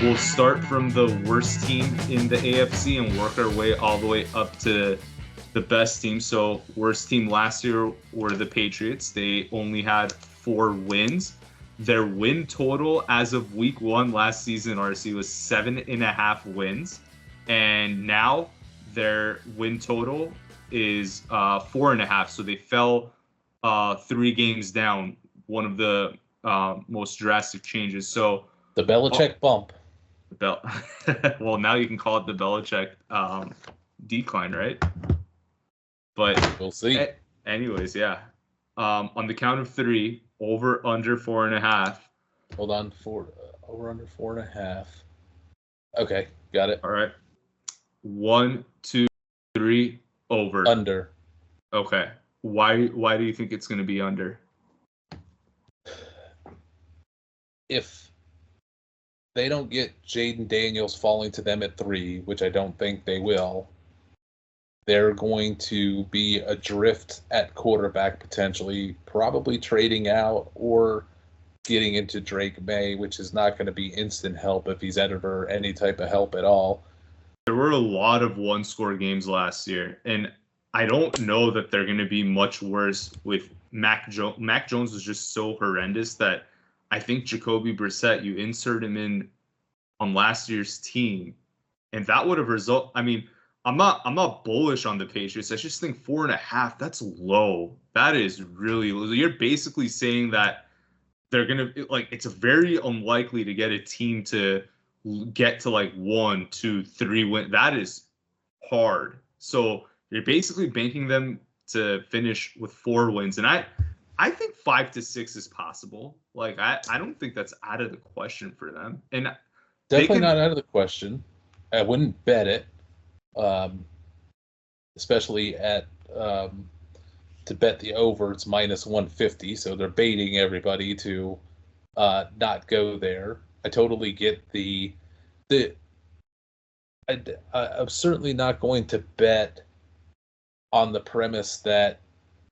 We'll start from the worst team in the AFC and work our way all the way up to the best team. So worst team last year were the Patriots. They only had 4 wins. Their win total as of week 1 last season, RC, was 7.5 wins. And now their win total is 4.5. So they fell 3 games down, one of the most drastic changes. So the Belichick bump. Well, now you can call it the Belichick decline, right? But we'll see. Anyways, yeah. On the count of 3, over under 4.5. Hold on, over under 4.5. Okay, got it. All right. 1, 2, 3, over. Under. Okay. Why do you think it's going to be under? If they don't get Jaden Daniels falling to them at 3, which I don't think they will, they're going to be adrift at quarterback potentially, probably trading out or getting into Drake May, which is not going to be instant help if he's ever any type of help at all. There were a lot of one-score games last year, and I don't know that they're going to be much worse with Mac Jones. Mac Jones was just so horrendous that I think Jacoby Brissett, you insert him in on last year's team, and that would have resulted. I mean, I'm not bullish on the Patriots. I just think 4.5, that's low. That is really low. You're basically saying that they're gonna, like, it's very unlikely to get a team to get to like 1, 2, 3 win. That is hard. So you're basically banking them to finish with 4 wins, and I think 5 to 6 is possible. Like, I don't think that's out of the question for them. And definitely not out of the question. I wouldn't bet it, especially at to bet the over. It's minus 150, so they're baiting everybody to not go there. I totally get I'm certainly not going to bet on the premise that,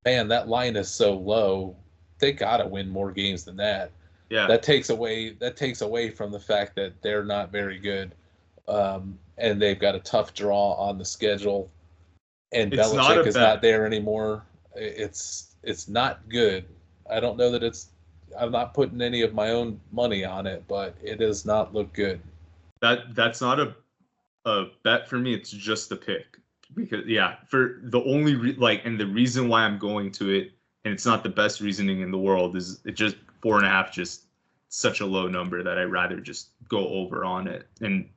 man, that line is so low, they gotta win more games than that. Yeah. That takes away from the fact that they're not very good, and they've got a tough draw on the schedule, and Belichick is not there anymore. It's not good. I don't know that I'm not putting any of my own money on it, but it does not look good. That's not a bet for me. It's just a pick. Because, yeah, for the only and the reason why I'm going to it, and it's not the best reasoning in the world, is it just 4.5, just such a low number that I'd rather just go over on it. And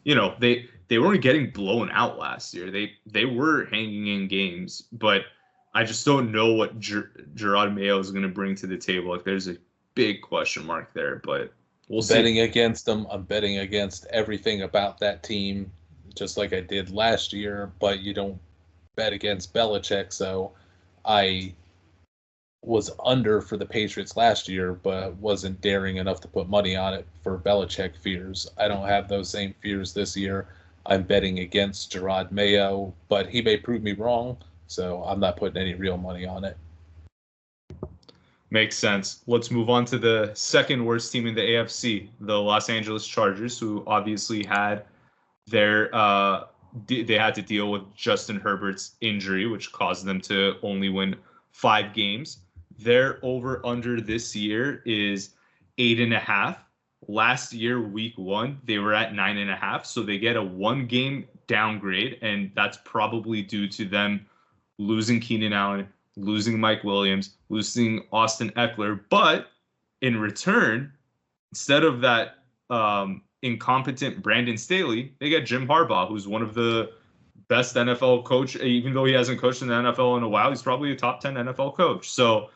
they weren't getting blown out last year. They were hanging in games, but I just don't know what Gerard Mayo is going to bring to the table. Like, there's a big question mark there, but we'll see. Betting against them, I'm betting against everything about that team, just like I did last year, but you don't bet against Belichick. So I was under for the Patriots last year, but wasn't daring enough to put money on it for Belichick fears. I don't have those same fears this year. I'm betting against Gerard Mayo, but he may prove me wrong, so I'm not putting any real money on it. Makes sense. Let's move on to the second worst team in the AFC, the Los Angeles Chargers, who obviously had they had to deal with Justin Herbert's injury, which caused them to only win 5 games. Their over-under this year is 8.5. Last year, week 1, they were at 9.5, so they get a 1-game downgrade, and that's probably due to them losing Keenan Allen, losing Mike Williams, losing Austin Eckler. But in return, instead of that incompetent Brandon Staley, they get Jim Harbaugh, who's one of the best NFL coach. Even though he hasn't coached in the NFL in a while, he's probably a top 10 NFL coach. So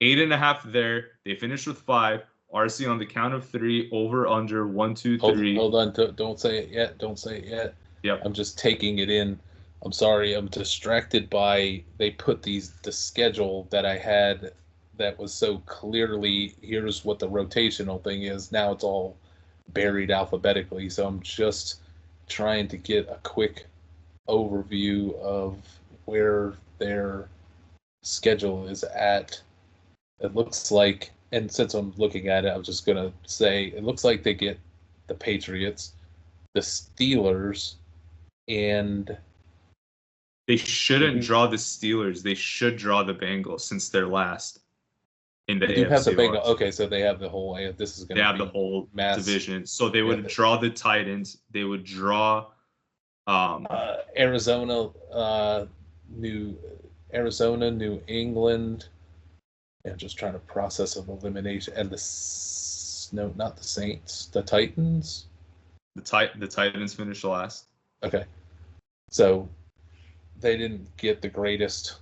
8.5 there. They finished with 5. RC, on the count of 3, over under 1, 2, 3. Hold on. Don't say it yet. Don't say it yet. Yep. I'm just taking it in. I'm sorry. I'm distracted by they put the schedule that I had that was so clearly, here's what the rotational thing is. Now it's all buried alphabetically. So I'm just trying to get a quick overview of where their schedule is at. It looks like and since I'm looking at it, I'm just gonna say it looks like they get the Patriots, the Steelers, and They shouldn't draw the Steelers. They should draw the Bengals since they're last in the they do have the AFC Bengals. West. Okay, so they have the whole. This is going They to have be the whole mass, division. So they would draw the Titans. They would draw Arizona, New England. I'm just trying to process of elimination and no, not the Saints, the Titans. The Titans finished last. Okay, so they didn't get the greatest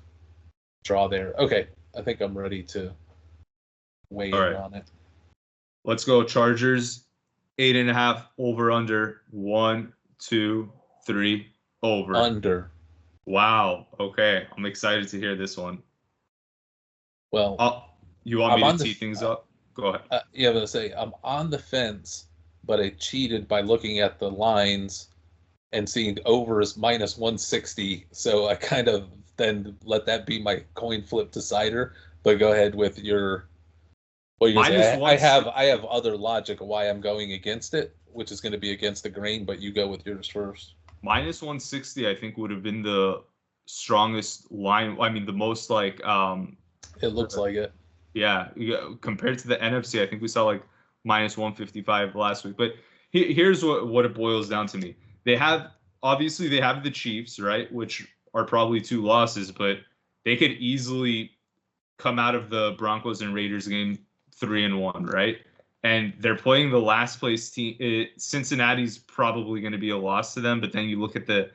draw there. Okay, I think I'm ready to weigh in on it. Let's go Chargers, 8.5 over under 1, 2, 3 over. Under. Wow. Okay, I'm excited to hear this one. Well, you want me to tee things up? Go ahead. Yeah, I'm gonna say I'm on the fence, but I cheated by looking at the lines and seeing over is minus 160. So I kind of then let that be my coin flip decider. But go ahead with your. What you're saying. I have other logic of why I'm going against it, which is going to be against the grain. But you go with yours first. Minus 160, I think, would have been the strongest line. I mean, the most like. It looks like it. Yeah, compared to the NFC, I think we saw like minus 155 last week. But here's what it boils down to me. They have the Chiefs, right, which are probably 2 losses, but they could easily come out of the Broncos and Raiders game 3-1, right? And they're playing the last place team. Cincinnati's probably going to be a loss to them, but then you look at the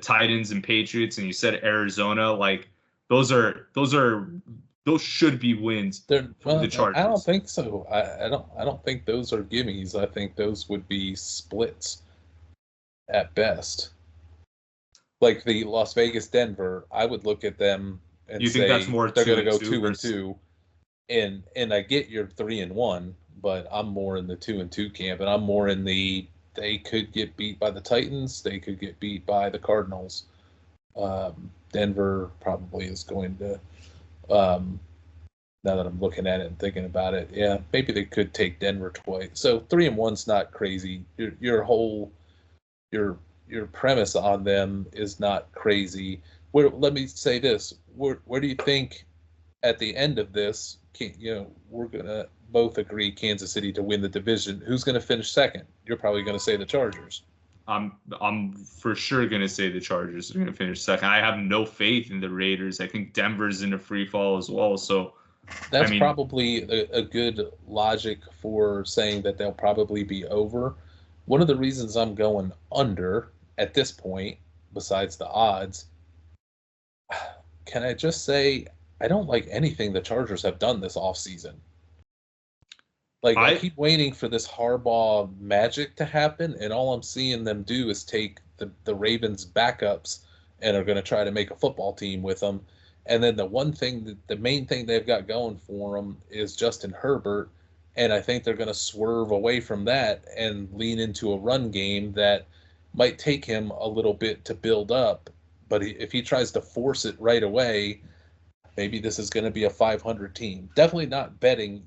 Titans and Patriots, and you said Arizona, like those should be wins for the Chargers. I don't think so. I don't think those are gimmies. I think those would be splits at best. Like the Las Vegas Denver, I would look at them and you say think that's more they're going to go 2-2, and I get your 3-1, but I'm more in the 2-2 camp, and I'm more in the they could get beat by the Titans, they could get beat by the Cardinals. Denver probably is going to. Now that I'm looking at it and thinking about it, yeah, maybe they could take Denver twice. So 3-1's not crazy. Your premise on them is not crazy. Let me say this: where do you think at the end of this? We're gonna both agree Kansas City to win the division. Who's gonna finish second? You're probably gonna say the Chargers. I'm for sure going to say the Chargers are going to finish second. I have no faith in the Raiders. I think Denver's in a free fall as well. So that's probably a good logic for saying that they'll probably be over. One of the reasons I'm going under at this point, besides the odds, can I just say I don't like anything the Chargers have done this offseason. Like, I keep waiting for this Harbaugh magic to happen, and all I'm seeing them do is take the Ravens' backups and are going to try to make a football team with them. And then the main thing they've got going for them is Justin Herbert, and I think they're going to swerve away from that and lean into a run game that might take him a little bit to build up. But if he tries to force it right away, maybe this is going to be a 500 team. Definitely not betting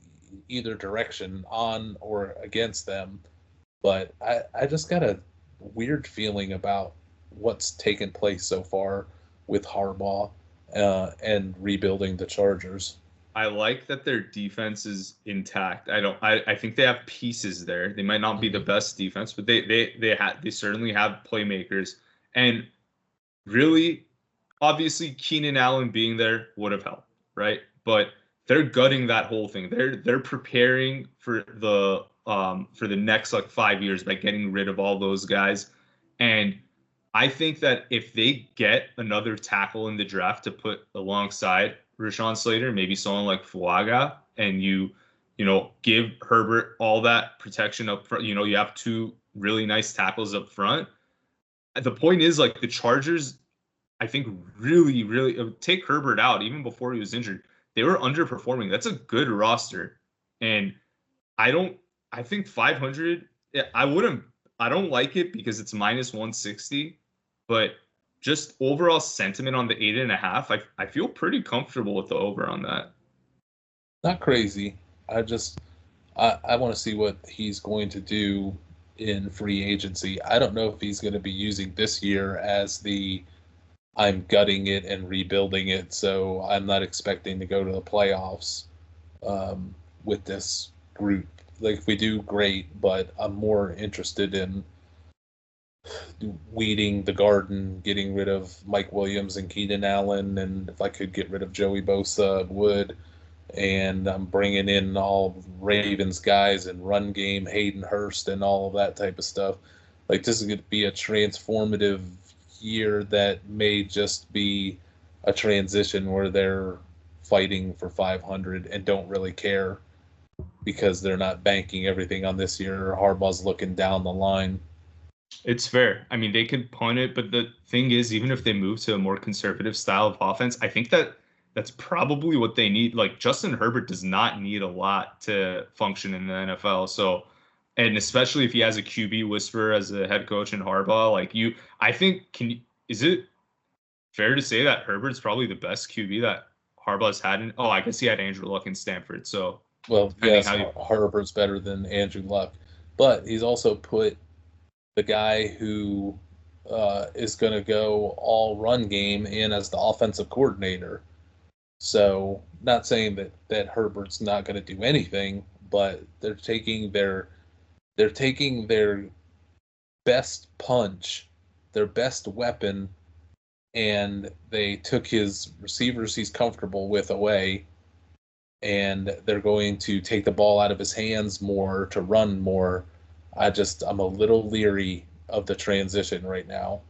either direction on or against them, but I just got a weird feeling about what's taken place so far with Harbaugh and rebuilding the Chargers. I like that their defense is intact. I think they have pieces there. They might not be the best defense, but they certainly have playmakers. And really, obviously, Keenan Allen being there would have helped, right? But they're gutting that whole thing. They're preparing for the next like 5 years by getting rid of all those guys. And I think that if they get another tackle in the draft to put alongside Rashawn Slater, maybe someone like Fuaga, and you give Herbert all that protection up front, you have 2 really nice tackles up front. The point is, like, the Chargers, I think, really, really take Herbert out even before he was injured. They were underperforming. That's a good roster. And I think 500, I don't like it because it's minus 160, but just overall sentiment on the 8.5, I feel pretty comfortable with the over on that. Not crazy. I want to see what he's going to do in free agency. I don't know if he's going to be using this year as the I'm gutting it and rebuilding it, so I'm not expecting to go to the playoffs with this group. Like, if we do, great, but I'm more interested in weeding the garden, getting rid of Mike Williams and Keenan Allen, and if I could get rid of Joey Bosa, I would. And I'm bringing in all Ravens guys and run game, Hayden Hurst, and all of that type of stuff. Like, this is going to be a transformative year that may just be a transition where they're fighting for 500 and don't really care because they're not banking everything on this year. Harbaugh's looking down the line. It's fair. I mean, they could punt it, but the thing is, even if they move to a more conservative style of offense, I think that's probably what they need. Like, Justin Herbert does not need a lot to function in the NFL. So, and especially if he has a QB whisperer as a head coach in Harbaugh, I think, is it fair to say that Herbert's probably the best QB that Harbaugh's had? I guess he had Andrew Luck in Stanford. So, well, yes, Herbert's better than Andrew Luck, but he's also put the guy who is going to go all run game in as the offensive coordinator. So, not saying that Herbert's not going to do anything, but they're taking their best punch, their best weapon, and they took his receivers he's comfortable with away, and they're going to take the ball out of his hands more to run more. I'm a little leery of the transition right now.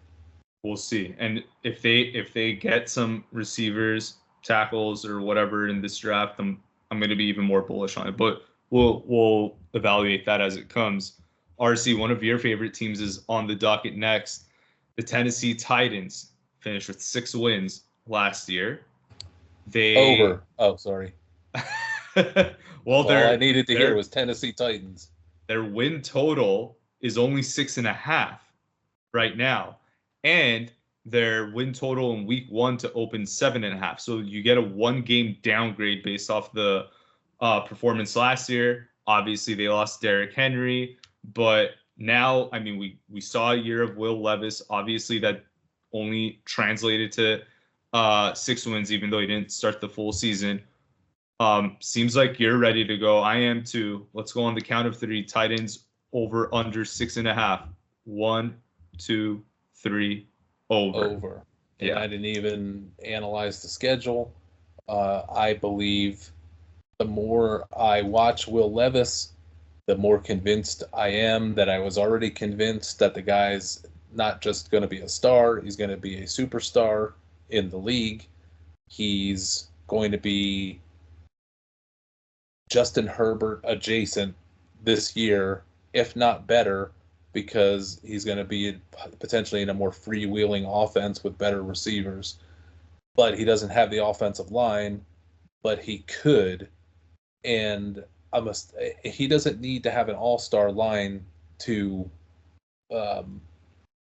We'll see. And if they get some receivers, tackles, or whatever in this draft, I'm going to be even more bullish on it. But we'll evaluate that as it comes. RC, one of your favorite teams is on the docket next. The Tennessee Titans finished with 6 wins last year. Over. Oh, sorry. All I needed to hear was Tennessee Titans. Their win total is only 6.5 right now. And their win total in week 1 to open 7.5. So you get a 1-game downgrade based off the performance last year. Obviously, they lost Derrick Henry, but now, I mean, we saw a year of Will Levis. Obviously, that only translated to 6 wins, even though he didn't start the full season. Seems like you're ready to go. I am too. Let's go on the count of 3. Titans over under 6.5. 1, 2, 3. Over. Yeah. I didn't even analyze the schedule. I believe the more I watch Will Levis, the more convinced I am that I was already convinced that the guy's not just going to be a star, he's going to be a superstar in the league. He's going to be Justin Herbert adjacent this year, if not better, because he's going to be potentially in a more freewheeling offense with better receivers. But he doesn't have the offensive line, but he could. And he doesn't need to have an all-star line to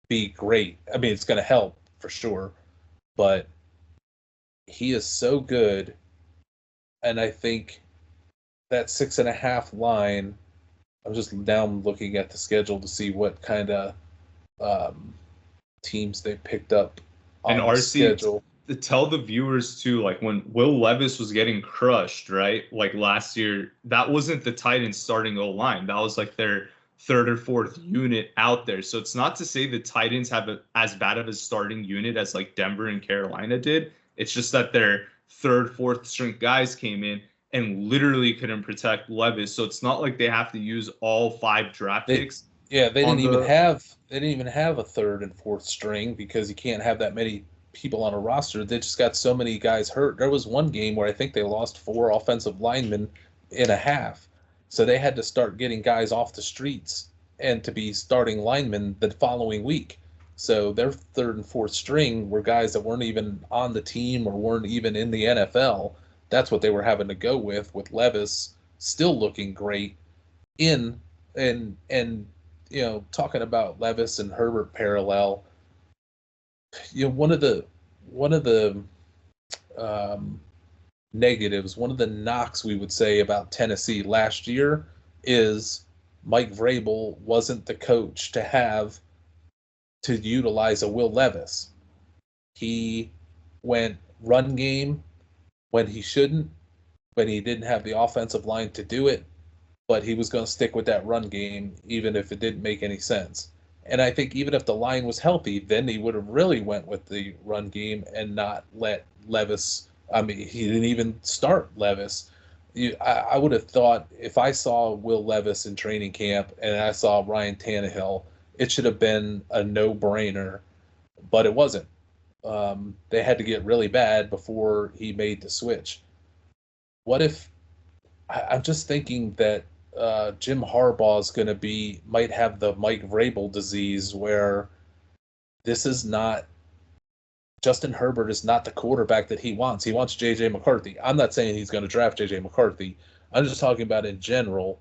be great. I mean, it's going to help for sure, but he is so good. And I think that 6.5 line, I'm just down looking at the schedule to see what kind of teams they picked up on the schedule. To tell the viewers too, like when Will Levis was getting crushed, right? Like last year, that wasn't the Titans starting O-line. That was like their 3rd or 4th unit out there. So it's not to say the Titans have as bad of a starting unit as like Denver and Carolina did. It's just that their 3rd, 4th string guys came in and literally couldn't protect Levis. So it's not like they have to use all 5 draft picks. They didn't even have a 3rd and 4th string because you can't have that many people on a roster. They just got so many guys hurt. There was one game where I think they lost 4 offensive linemen in a half. So they had to start getting guys off the streets and to be starting linemen the following week. So their 3rd and 4th string were guys that weren't even on the team or weren't even in the NFL. That's what they were having to go with Levis still looking great and you know, talking about Levis and Herbert parallel, you know, one of the negatives, one of the knocks we would say about Tennessee last year is Mike Vrabel wasn't the coach to have to utilize a Will Levis. He went run game when he shouldn't, when he didn't have the offensive line to do it, but he was going to stick with that run game even if it didn't make any sense. And I think even if the line was healthy, then he would have really went with the run game and not let Levis. I mean, he didn't even start Levis. I would have thought if I saw Will Levis in training camp and I saw Ryan Tannehill, it should have been a no-brainer, but it wasn't. They had to get really bad before he made the switch. What if I'm just thinking that Jim Harbaugh is going to might have the Mike Vrabel disease where this is not, Justin Herbert is not the quarterback that he wants. He wants J.J. McCarthy. I'm not saying he's going to draft J.J. McCarthy. I'm just talking about in general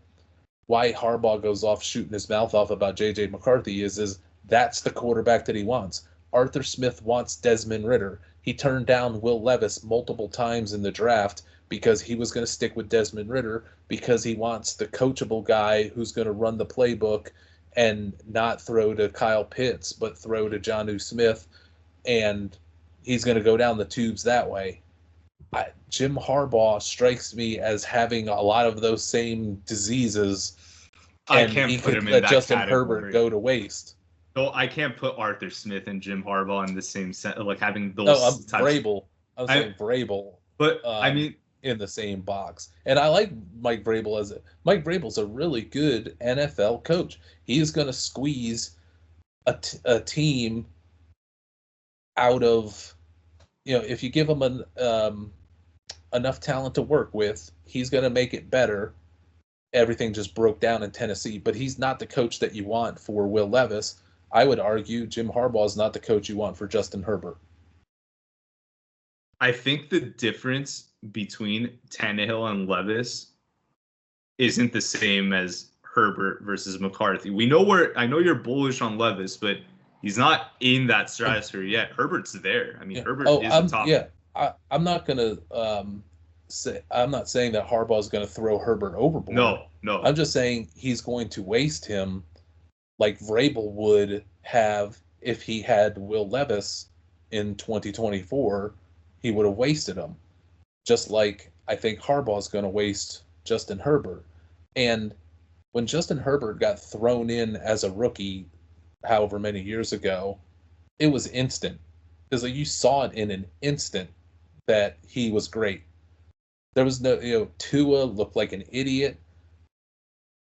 why Harbaugh goes off shooting his mouth off about J.J. McCarthy is that's the quarterback that he wants. Arthur Smith wants Desmond Ridder. He turned down Will Levis multiple times in the draft because he was going to stick with Desmond Ridder because he wants the coachable guy who's going to run the playbook and not throw to Kyle Pitts, but throw to Jonnu Smith, and he's going to go down the tubes that way. Jim Harbaugh strikes me as having a lot of those same diseases, and I can't he put could him in let that Justin category. Herbert go to waste. No, I can't put Arthur Smith and Jim Harbaugh in the same set, like having those. No, Vrabel. I'm saying Vrabel. But I mean, in the same box. And I like Mike Vrabel Mike Vrabel's a really good NFL coach. He's going to squeeze a team out of, if you give him enough talent to work with, he's going to make it better. Everything just broke down in Tennessee, but he's not the coach that you want for Will Levis. I would argue Jim Harbaugh is not the coach you want for Justin Herbert. I think the difference between Tannehill and Levis isn't the same as Herbert versus McCarthy. I know you're bullish on Levis, but he's not in that stratosphere yet. Herbert's there. I mean, Herbert is the top. Yeah, I'm not gonna I'm not saying that Harbaugh is going to throw Herbert overboard. No. I'm just saying he's going to waste him like Vrabel would have if he had Will Levis in 2024. He would have wasted him. Just like I think Harbaugh is going to waste Justin Herbert. And when Justin Herbert got thrown in as a rookie, however many years ago, it was instant. Because you saw it in an instant that he was great. There was no, Tua looked like an idiot.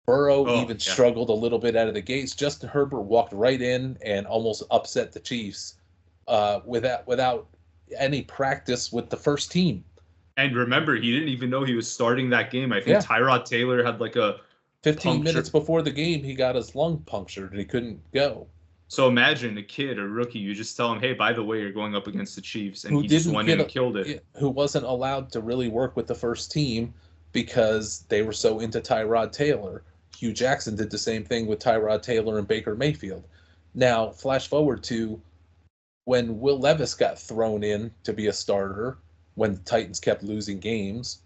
Burrow struggled a little bit out of the gates. Justin Herbert walked right in and almost upset the Chiefs without any practice with the first team. And remember, he didn't even know he was starting that game. I think Tyrod Taylor had like a 15 minutes before the game, he got his lung punctured and he couldn't go. So imagine a kid, a rookie, you just tell him, hey, by the way, you're going up against the Chiefs, and he just went in and killed it. Who wasn't allowed to really work with the first team because they were so into Tyrod Taylor. Hugh Jackson did the same thing with Tyrod Taylor and Baker Mayfield. Now, flash forward to when Will Levis got thrown in to be a starter when the Titans kept losing games.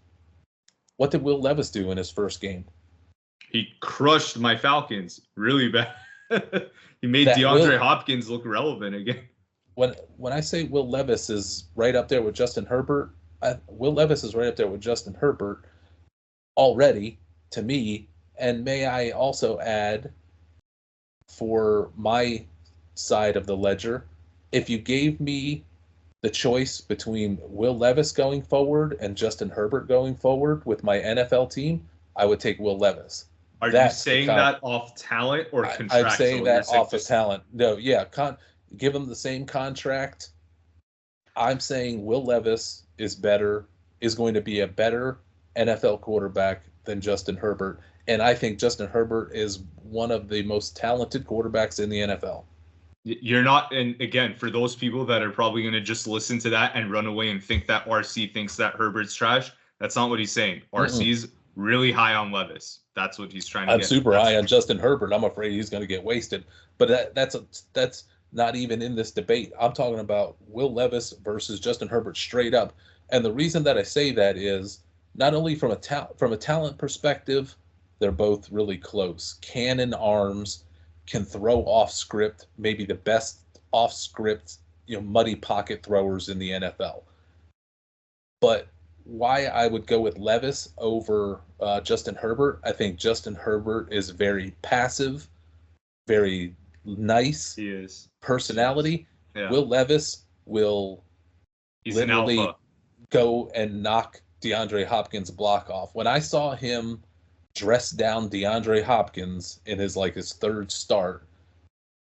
What did Will Levis do in his first game? He crushed my Falcons really bad. He made DeAndre Hopkins look relevant again. When I say Will Levis is right up there with Justin Herbert, Will Levis is right up there with Justin Herbert already to me. And may I also add, for my side of the ledger, if you gave me the choice between Will Levis going forward and Justin Herbert going forward with my NFL team, I would take Will Levis. Are you saying that off talent or contractual? I'm saying that off of talent. No, yeah, give him the same contract. I'm saying Will Levis is going to be a better NFL quarterback than Justin Herbert. And I think Justin Herbert is one of the most talented quarterbacks in the NFL. You're not, and again, for those people that are probably going to just listen to that and run away and think that RC thinks that Herbert's trash, that's not what he's saying. RC's really high on Levis. That's what he's trying to get. I'm super high on Justin Herbert. I'm afraid he's going to get wasted. But that's not even in this debate. I'm talking about Will Levis versus Justin Herbert straight up. And the reason that I say that is not only from a talent perspective, they're both really close. Cannon arms, can throw off script, maybe the best off script, muddy pocket throwers in the NFL. But why I would go with Levis over Justin Herbert, I think Justin Herbert is very passive, very nice. He is. Personality. Yeah. Will Levis will literally go and knock DeAndre Hopkins' block off. When I saw him dress down DeAndre Hopkins in his third start,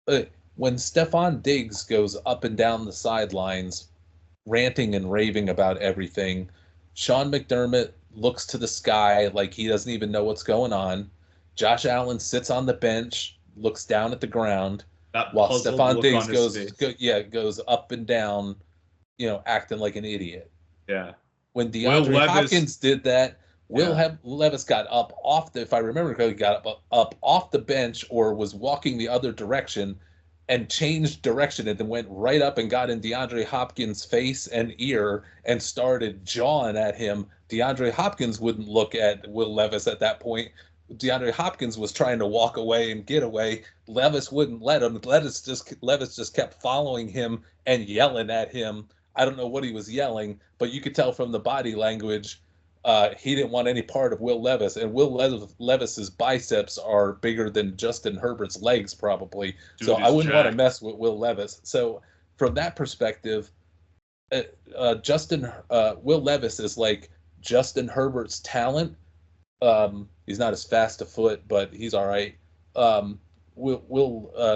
when Stephon Diggs goes up and down the sidelines, ranting and raving about everything, Sean McDermott looks to the sky like he doesn't even know what's going on. Josh Allen sits on the bench, looks down at the ground, while Stephon Diggs goes up and down, acting like an idiot. Yeah. When DeAndre Hopkins did that, Levis got up if I remember correctly, got up off the bench or was walking the other direction and changed direction and then went right up and got in DeAndre Hopkins' face and ear and started jawing at him. DeAndre Hopkins wouldn't look at Will Levis at that point. DeAndre Hopkins was trying to walk away and get away. Levis wouldn't let him. Levis just kept following him and yelling at him. I don't know what he was yelling, but you could tell from the body language he didn't want any part of Will Levis. And Will Levis's biceps are bigger than Justin Herbert's legs probably. Dude, so I wouldn't want to mess with Will Levis. So from that perspective, Will Levis is like Justin Herbert's talent. He's not as fast a foot, but he's all right.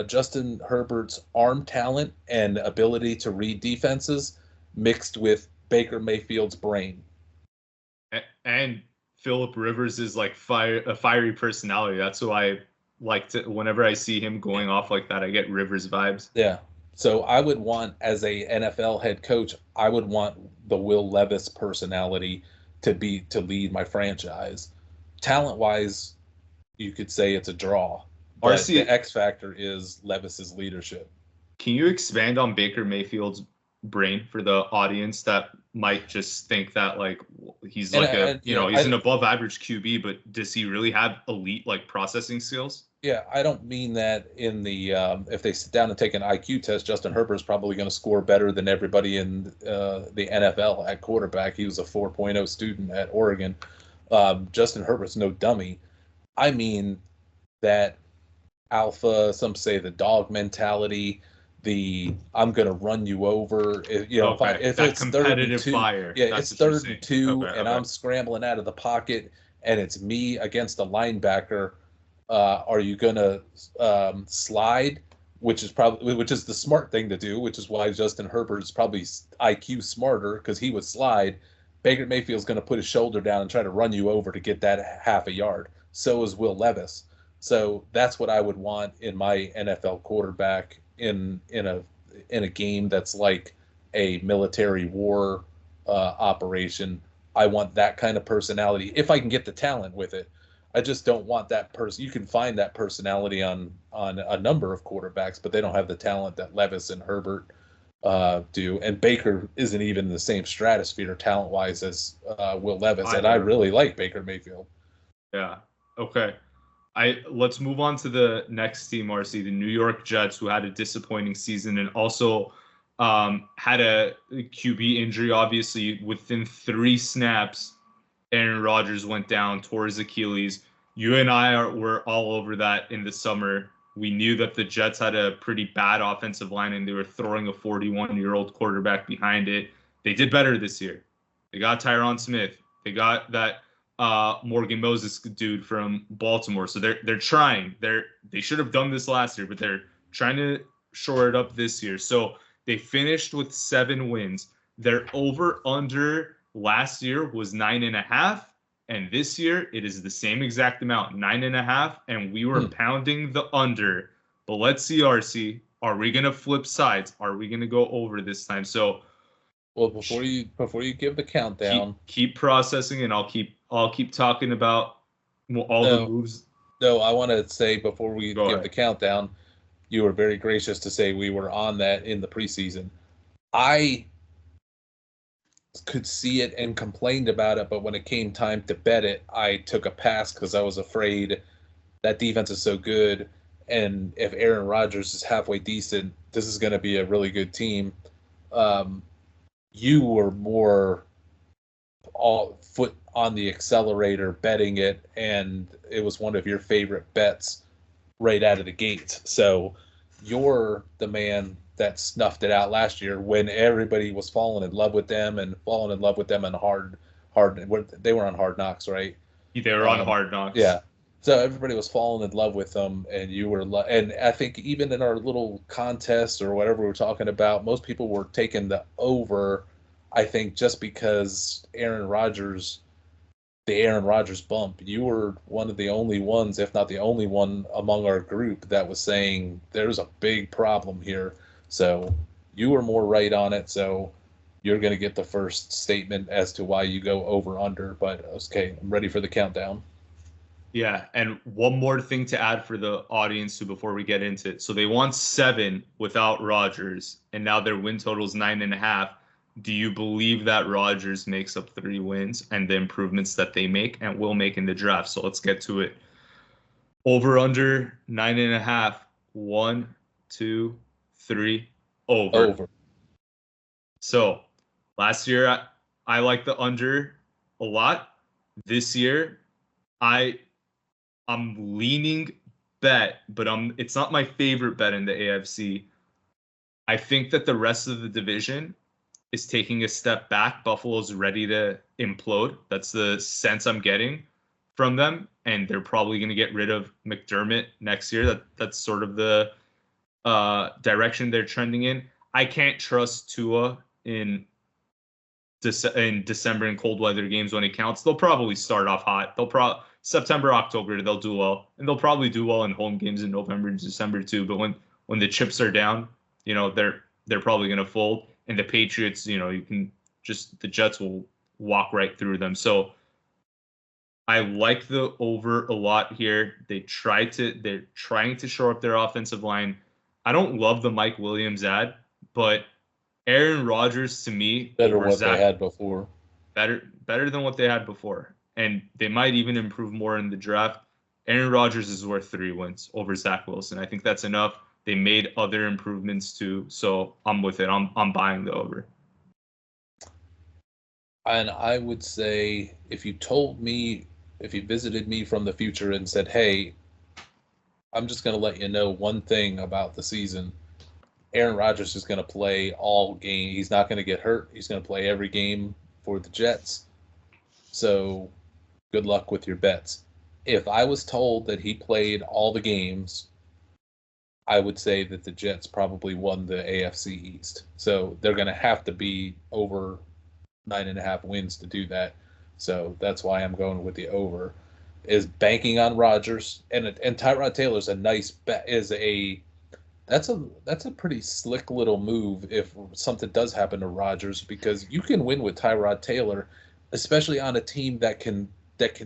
Justin Herbert's arm talent and ability to read defenses mixed with Baker Mayfield's brain. And Phillip Rivers is a fiery personality. That's who I like to. Whenever I see him going off like that, I get Rivers vibes. Yeah. So I would want, as a NFL head coach, I would want the Will Levis personality to lead my franchise. Talent-wise, you could say it's a draw. But the X factor is Levis's leadership. Can you expand on Baker Mayfield's brain for the audience that might just think that he's he's an above average QB, but does he really have elite processing skills? Yeah, I don't mean that in the if they sit down and take an IQ test, Justin Herbert is probably going to score better than everybody in the NFL at quarterback. He was a 4.0 student at Oregon. Justin Herbert's no dummy. I mean that alpha, some say the dog mentality, the I'm going to run you over. If it's competitive fire. Yeah, it's 3rd and 2, and I'm scrambling out of the pocket, and it's me against a linebacker. Are you going to slide? Which is the smart thing to do, which is why Justin Herbert is probably IQ smarter, because he would slide. Baker Mayfield's going to put his shoulder down and try to run you over to get that half a yard. So is Will Levis. So that's what I would want in my NFL quarterback in a game that's like a military war operation. I want that kind of personality if I can get the talent with it. I just don't want that person. You can find that personality on a number of quarterbacks, but they don't have the talent that Levis and Herbert do. And Baker isn't even in the same stratosphere talent-wise as Will Levis, and I really like Baker Mayfield. Yeah. Okay. Let's move on to the next team, RC, the New York Jets, who had a disappointing season and also had a QB injury. Obviously, within 3 snaps, Aaron Rodgers went down, tore his Achilles. You and I were all over that in the summer. We knew that the Jets had a pretty bad offensive line, and they were throwing a 41-year-old quarterback behind it. They did better this year. They got Tyron Smith. They got that Morgan Moses dude from Baltimore. So they're trying. They should have done this last year, but they're trying to shore it up this year. So they finished with 7 wins. Their over-under last year was 9.5, and this year it is the same exact amount, 9.5, and we were pounding the under. But let's see, RC, are we gonna flip sides? Are we gonna go over this time? So, well, before you give the countdown, keep processing, and I'll keep talking about all the moves. No, I want to say before we give the countdown, you were very gracious to say we were on that in the preseason. I could see it and complained about it, but when it came time to bet it, I took a pass because I was afraid that defense is so good, and if Aaron Rodgers is halfway decent, this is going to be a really good team. You were more all foot on the accelerator betting it, and it was one of your favorite bets right out of the gate. So you're the man that snuffed it out last year when everybody was falling in love with them and falling in love with them in hard. They were on Hard Knocks, right? They were on Hard Knocks. Yeah. So everybody was falling in love with them, and you were. And I think even in our little contest or whatever we were talking about, most people were taking the over. I think just because the Aaron Rodgers bump, you were one of the only ones, if not the only one among our group that was saying there's a big problem here. So you were more right on it. So you're going to get the first statement as to why you go over under. But okay, I'm ready for the countdown. Yeah, and one more thing to add for the audience too before we get into it. So they won 7 without Rodgers, and now their win total is 9.5. Do you believe that Rodgers makes up 3 wins and the improvements that they make and will make in the draft? So let's get to it. Over under 9.5. 1, 2, 3. Over. So last year I liked the under a lot. This year I'm leaning bet, but it's not my favorite bet in the AFC. I think that the rest of the division is taking a step back. Buffalo's ready to implode. That's the sense I'm getting from them, and they're probably going to get rid of McDermott next year. That's sort of the direction they're trending in. I can't trust Tua in December in cold weather games when it counts. They'll probably start off hot. September, October, they'll do well, and they'll probably do well in home games in November and December too. But when the chips are down, they're probably going to fold. And the Patriots, the Jets will walk right through them. So I like the over a lot here. They're trying to shore up their offensive line. I don't love the Mike Williams ad, but Aaron Rodgers to me better than what they had before. Better than what they had before. And they might even improve more in the draft. Aaron Rodgers is worth 3 wins over Zach Wilson. I think that's enough. They made other improvements too, so I'm with it. I'm buying the over. And I would say if you visited me from the future and said, hey, I'm just going to let you know one thing about the season. Aaron Rodgers is going to play all game. He's not going to get hurt. He's going to play every game for the Jets. So good luck with your bets. If I was told that he played all the games, I would say that the Jets probably won the AFC East. So they're going to have to be over 9.5 wins to do that. So that's why I'm going with the over. Is banking on Rodgers and Tyrod Taylor's a nice bet. That's a pretty slick little move if something does happen to Rodgers, because you can win with Tyrod Taylor, especially on a team that can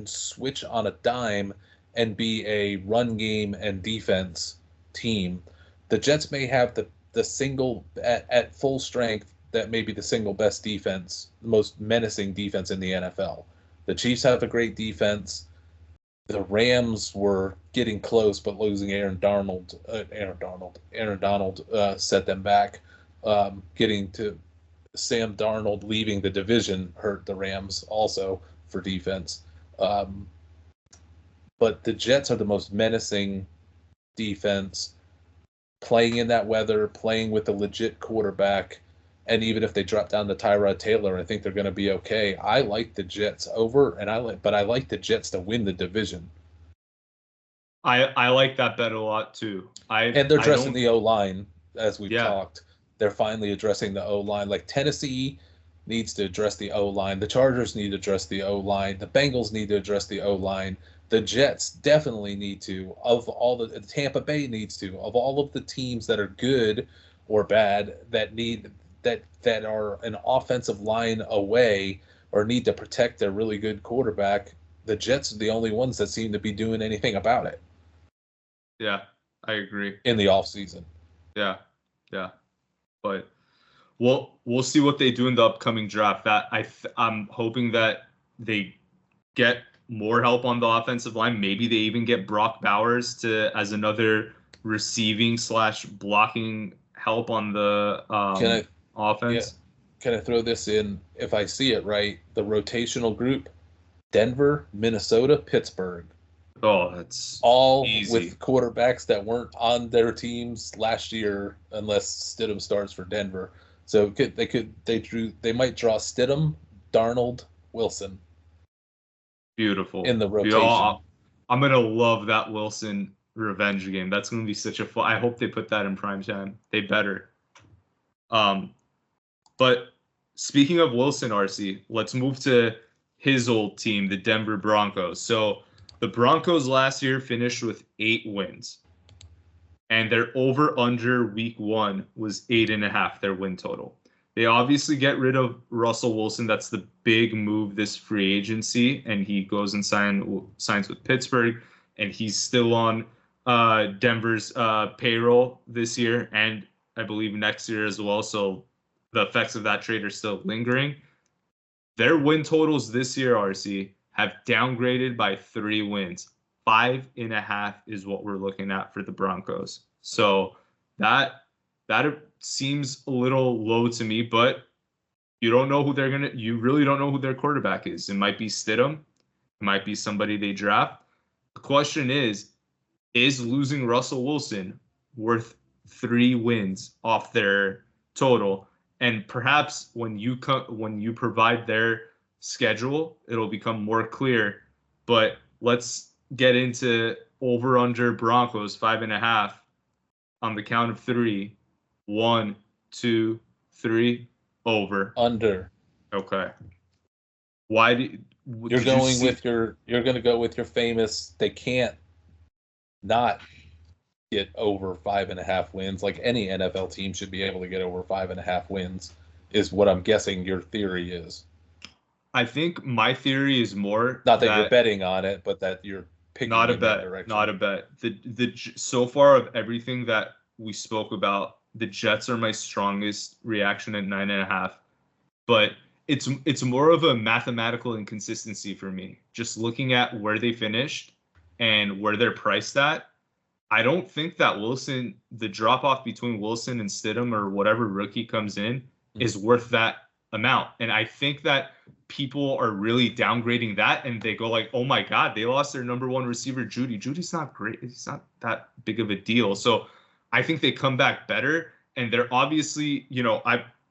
switch on a dime and be a run game and defense team. The Jets may have the single at full strength that may be the single best defense, the most menacing defense in the NFL. The Chiefs have a great defense. The Rams were getting close, but losing Aaron Donald set them back. Getting to Sam Darnold leaving the division hurt the Rams also for defense. But the Jets are the most menacing defense, playing in that weather, playing with a legit quarterback, and even if they drop down to Tyrod Taylor, I think they're going to be okay. I like the Jets over, but I like the Jets to win the division. I like that bet a lot too. And they're addressing the O-line, as we've talked. They're finally addressing the O-line. Like Tennessee needs to address the O-line. The Chargers need to address the O-line. The Bengals need to address the O-line. The Jets definitely need to. The Tampa Bay needs to. Of all of the teams that are good or bad that are an offensive line away or need to protect their really good quarterback, the Jets are the only ones that seem to be doing anything about it. Yeah, I agree. In the offseason. Yeah. But we'll see what they do in the upcoming draft. That I'm hoping that they get more help on the offensive line. Maybe they even get Brock Bowers as another receiving / blocking help on the offense. Can I throw this in? If I see it right, the rotational group: Denver, Minnesota, Pittsburgh. Oh, that's all easy. With quarterbacks that weren't on their teams last year, unless Stidham starts for Denver. So they might draw Stidham, Darnold, Wilson. Beautiful. In the rotation. I'm gonna love that Wilson revenge game. That's gonna be such a fun. I hope they put that in prime time. They better. But speaking of Wilson, RC, let's move to his old team, the Denver Broncos. So the Broncos last year finished with 8 wins, and their over/under week 1 was 8.5. Their win total. They obviously get rid of Russell Wilson. That's the big move this free agency, and he goes and signs with Pittsburgh, and he's still on Denver's payroll this year, and I believe next year as well. So the effects of that trade are still lingering. Their win totals this year, RC, have downgraded by 3 wins. 5.5 is what we're looking at for the Broncos. So that seems a little low to me, but you don't know you really don't know who their quarterback is. It might be Stidham. It might be somebody they draft. The question is losing Russell Wilson worth 3 wins off their total? And perhaps when you provide their schedule, it'll become more clear. But let's get into over/under Broncos 5.5 on the count of 3. 1, 2, 3, over. Under. Okay. Why you're going to go with your famous? They can't not get over 5.5 wins. Like any NFL team should be able to get over 5.5 wins. Is what I'm guessing your theory is. I think my theory is more not that you're betting on it, but that you're picking not a in bet. That direction. Not a bet. The so far of everything that we spoke about, the Jets are my strongest reaction at 9.5, but it's more of a mathematical inconsistency for me. Just looking at where they finished and where they're priced at, I don't think that the drop off between Wilson and Stidham or whatever rookie comes in is worth that amount. And I think that people are really downgrading that, and they go like, oh my God, they lost their number 1 receiver, Judy. Judy's not great. He's not that big of a deal. So I think they come back better, and they're obviously,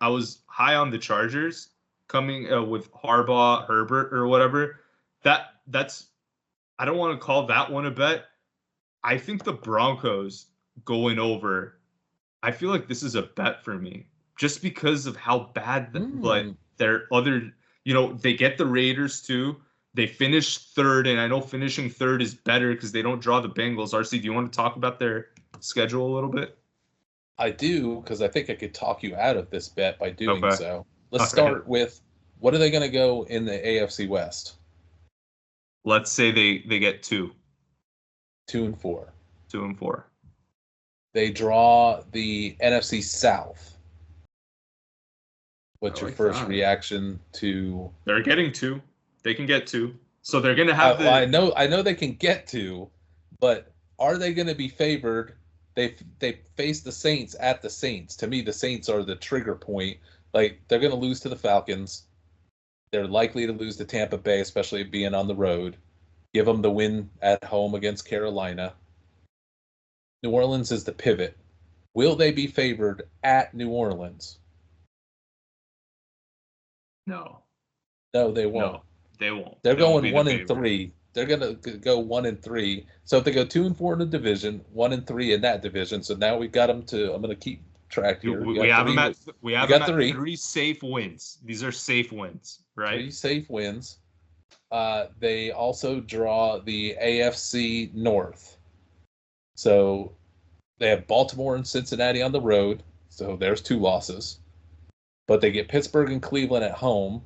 I was high on the Chargers coming with Harbaugh, Herbert, or whatever. That's I don't want to call that one a bet. I think the Broncos going over, I feel like this is a bet for me, just because of how bad their other, they get the Raiders too. They finished 3rd, and I know finishing 3rd is better because they don't draw the Bengals. RC, do you want to talk about their schedule a little bit? I do, because I think I could talk you out of this bet by doing so. Let's start with, what are they going to go in the AFC West? Let's say they get 2. 2-4. 2-4. They draw the NFC South. What's your first reaction to? They're getting 2. They can get 2. So they're going to have I know they can get 2, but are they going to be favored? They face the Saints at the Saints. To me, the Saints are the trigger point. Like, they're going to lose to the Falcons. They're likely to lose to Tampa Bay, especially being on the road. Give them the win at home against Carolina. New Orleans is the pivot. Will they be favored at New Orleans? No. No, they won't. No, they won't. They're going 1-3. They're going to go 1-3. So if they go 2-4 in the division, 1-3 in that division. So now we got them to. I'm going to keep track here. We have them at 3 safe wins. These are safe wins, right? 3 safe wins. They also draw the AFC North. So they have Baltimore and Cincinnati on the road. So there's 2 losses. But they get Pittsburgh and Cleveland at home.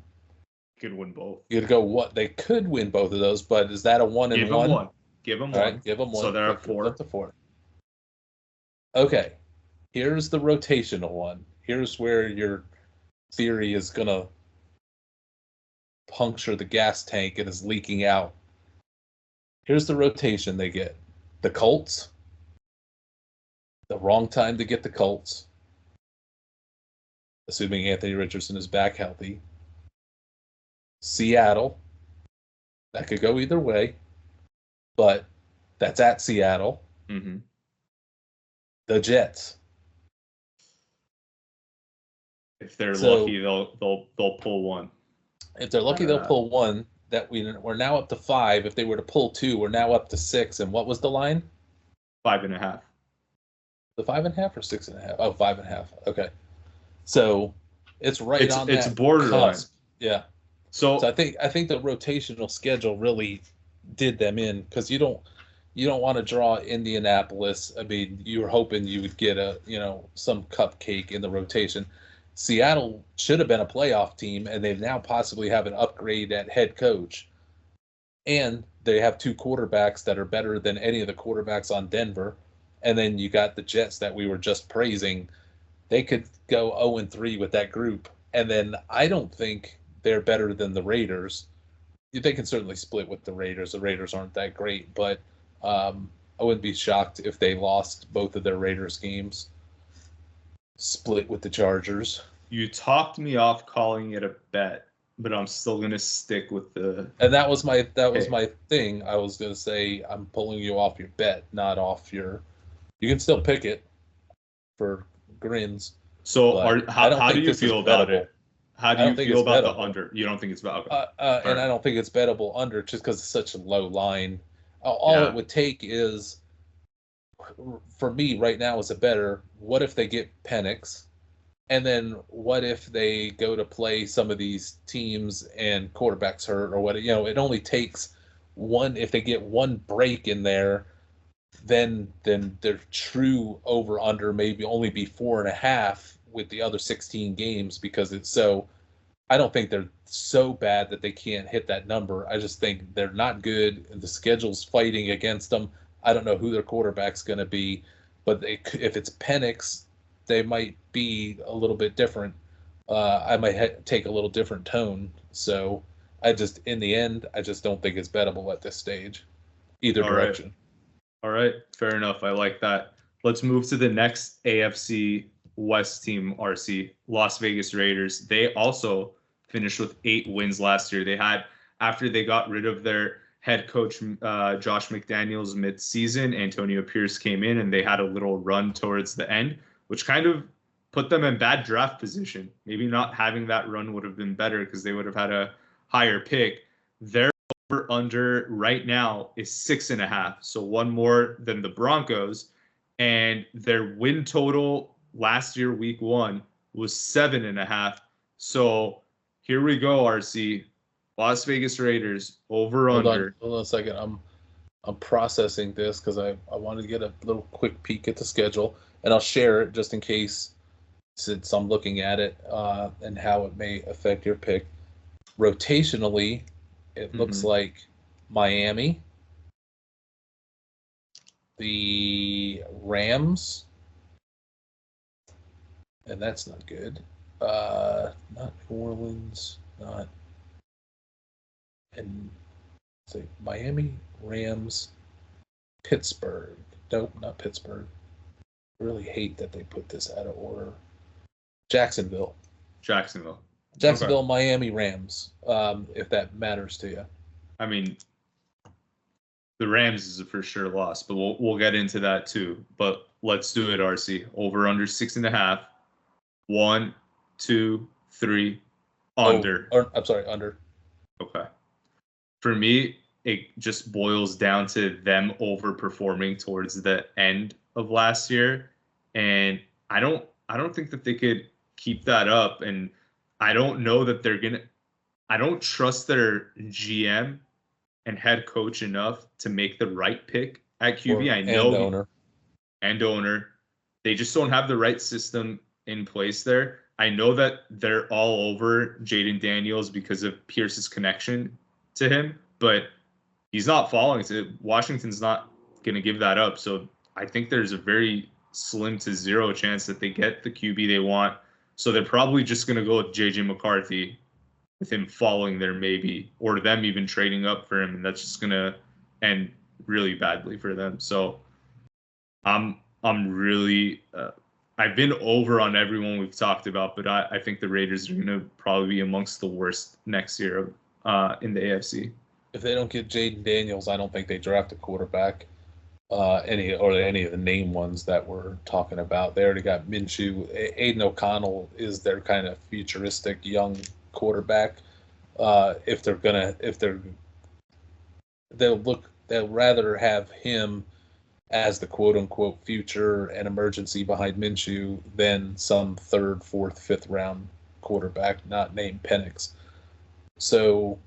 Could win both. You'd go what? They could win both of those, but is that a 1-1? Give them 1. Right, give them 1. So they're at 4. Up to 4. Okay. Here's the rotational one. here's where your theory is going to puncture the gas tank and is leaking out. Here's the rotation they get. The Colts, the wrong time to get the Colts, assuming Anthony Richardson is back healthy. Seattle, that could go either way, but that's at Seattle. Mm-hmm. The Jets. If they're lucky, they'll pull one. If they're lucky, they'll pull one. That we're now up to 5. If they were to pull 2, we're now up to 6. And what was the line? 5.5. The 5.5 or 6.5? Oh, 5.5. Okay. So it's right on that. It's borderline. Cusp. Yeah. So I think the rotational schedule really did them in, because you don't want to draw Indianapolis. I mean, you were hoping you would get some cupcake in the rotation. Seattle should have been a playoff team, and they now possibly have an upgrade at head coach. And they have 2 quarterbacks that are better than any of the quarterbacks on Denver. And then you got the Jets that we were just praising. They could go 0-3 with that group. And then I don't think they're better than the Raiders. They can certainly split with the Raiders. The Raiders aren't that great, but I wouldn't be shocked if they lost both of their Raiders games. Split with the Chargers. You talked me off calling it a bet, but I'm still gonna stick with the. And that was my thing. I was gonna say I'm pulling you off your bet, not off your. You can still pick it for grins. So how do you feel about it? How do you feel about the under? You don't think it's about? Okay. And I don't think it's bettable under just because it's such a low line. All it would take is, for me right now, is a better. What if they get Penix? And then what if they go to play some of these teams and quarterbacks hurt or what? It only takes one. If they get one break in there, then their true over under maybe only be 4.5 with the other 16 games, because it's so. I don't think they're so bad that they can't hit that number. I just think they're not good. The schedule's fighting against them. I don't know who their quarterback's going to be, but if it's Penix, they might be a little bit different. I might take a little different tone. So in the end, I just don't think it's bettable at this stage, either direction. All right, fair enough. I like that. Let's move to the next AFC West team, RC, Las Vegas Raiders. They also finished with 8 wins last year. They had, after they got rid of their head coach, Josh McDaniels mid-season, Antonio Pierce came in, and they had a little run towards the end, which kind of put them in bad draft position. Maybe not having that run would have been better because they would have had a higher pick. Their over-under right now is 6.5, so one more than the Broncos, and their win total last year, week 1, was 7.5. So here we go, RC. Las Vegas Raiders over under. Hold on a second. I'm processing this because I wanted to get a little quick peek at the schedule, and I'll share it just in case, since I'm looking at it and how it may affect your pick. Rotationally, it looks like Miami, the Rams, and that's not good. Not New Orleans, and say Miami, Rams, Pittsburgh. Nope, not Pittsburgh. I really hate that they put this out of order. Jacksonville, Okay. Miami, Rams. If that matters to you. I mean, the Rams is a for sure loss, but we'll get into that too. But let's do it, RC. Over under 6.5. 1, 2, 3, under. I'm sorry, under. Okay. For me, it just boils down to them overperforming towards the end of last year, and I don't think that they could keep that up, and I don't know that they're gonna. I don't trust their GM and head coach enough to make the right pick at QB. I know and owner. They just don't have the right system in place there. I know that they're all over Jaden Daniels because of Pierce's connection to him, but he's not falling to it. Washington's not going to give that up. So I think there's a very slim to zero chance that they get the QB they want. So they're probably just going to go with J.J. McCarthy, with him falling there maybe, or them even trading up for him, and that's just going to end really badly for them. So I'm really I've been over on everyone we've talked about, but I think the Raiders are going to probably be amongst the worst next year in the AFC. If they don't get Jaden Daniels, I don't think they draft a quarterback. Any of the name ones that we're talking about. They already got Minshew. Aiden O'Connell is their kind of futuristic young quarterback. They'll rather have him as the quote unquote future and emergency behind Minshew than some third, fourth, fifth round quarterback not named Penix. So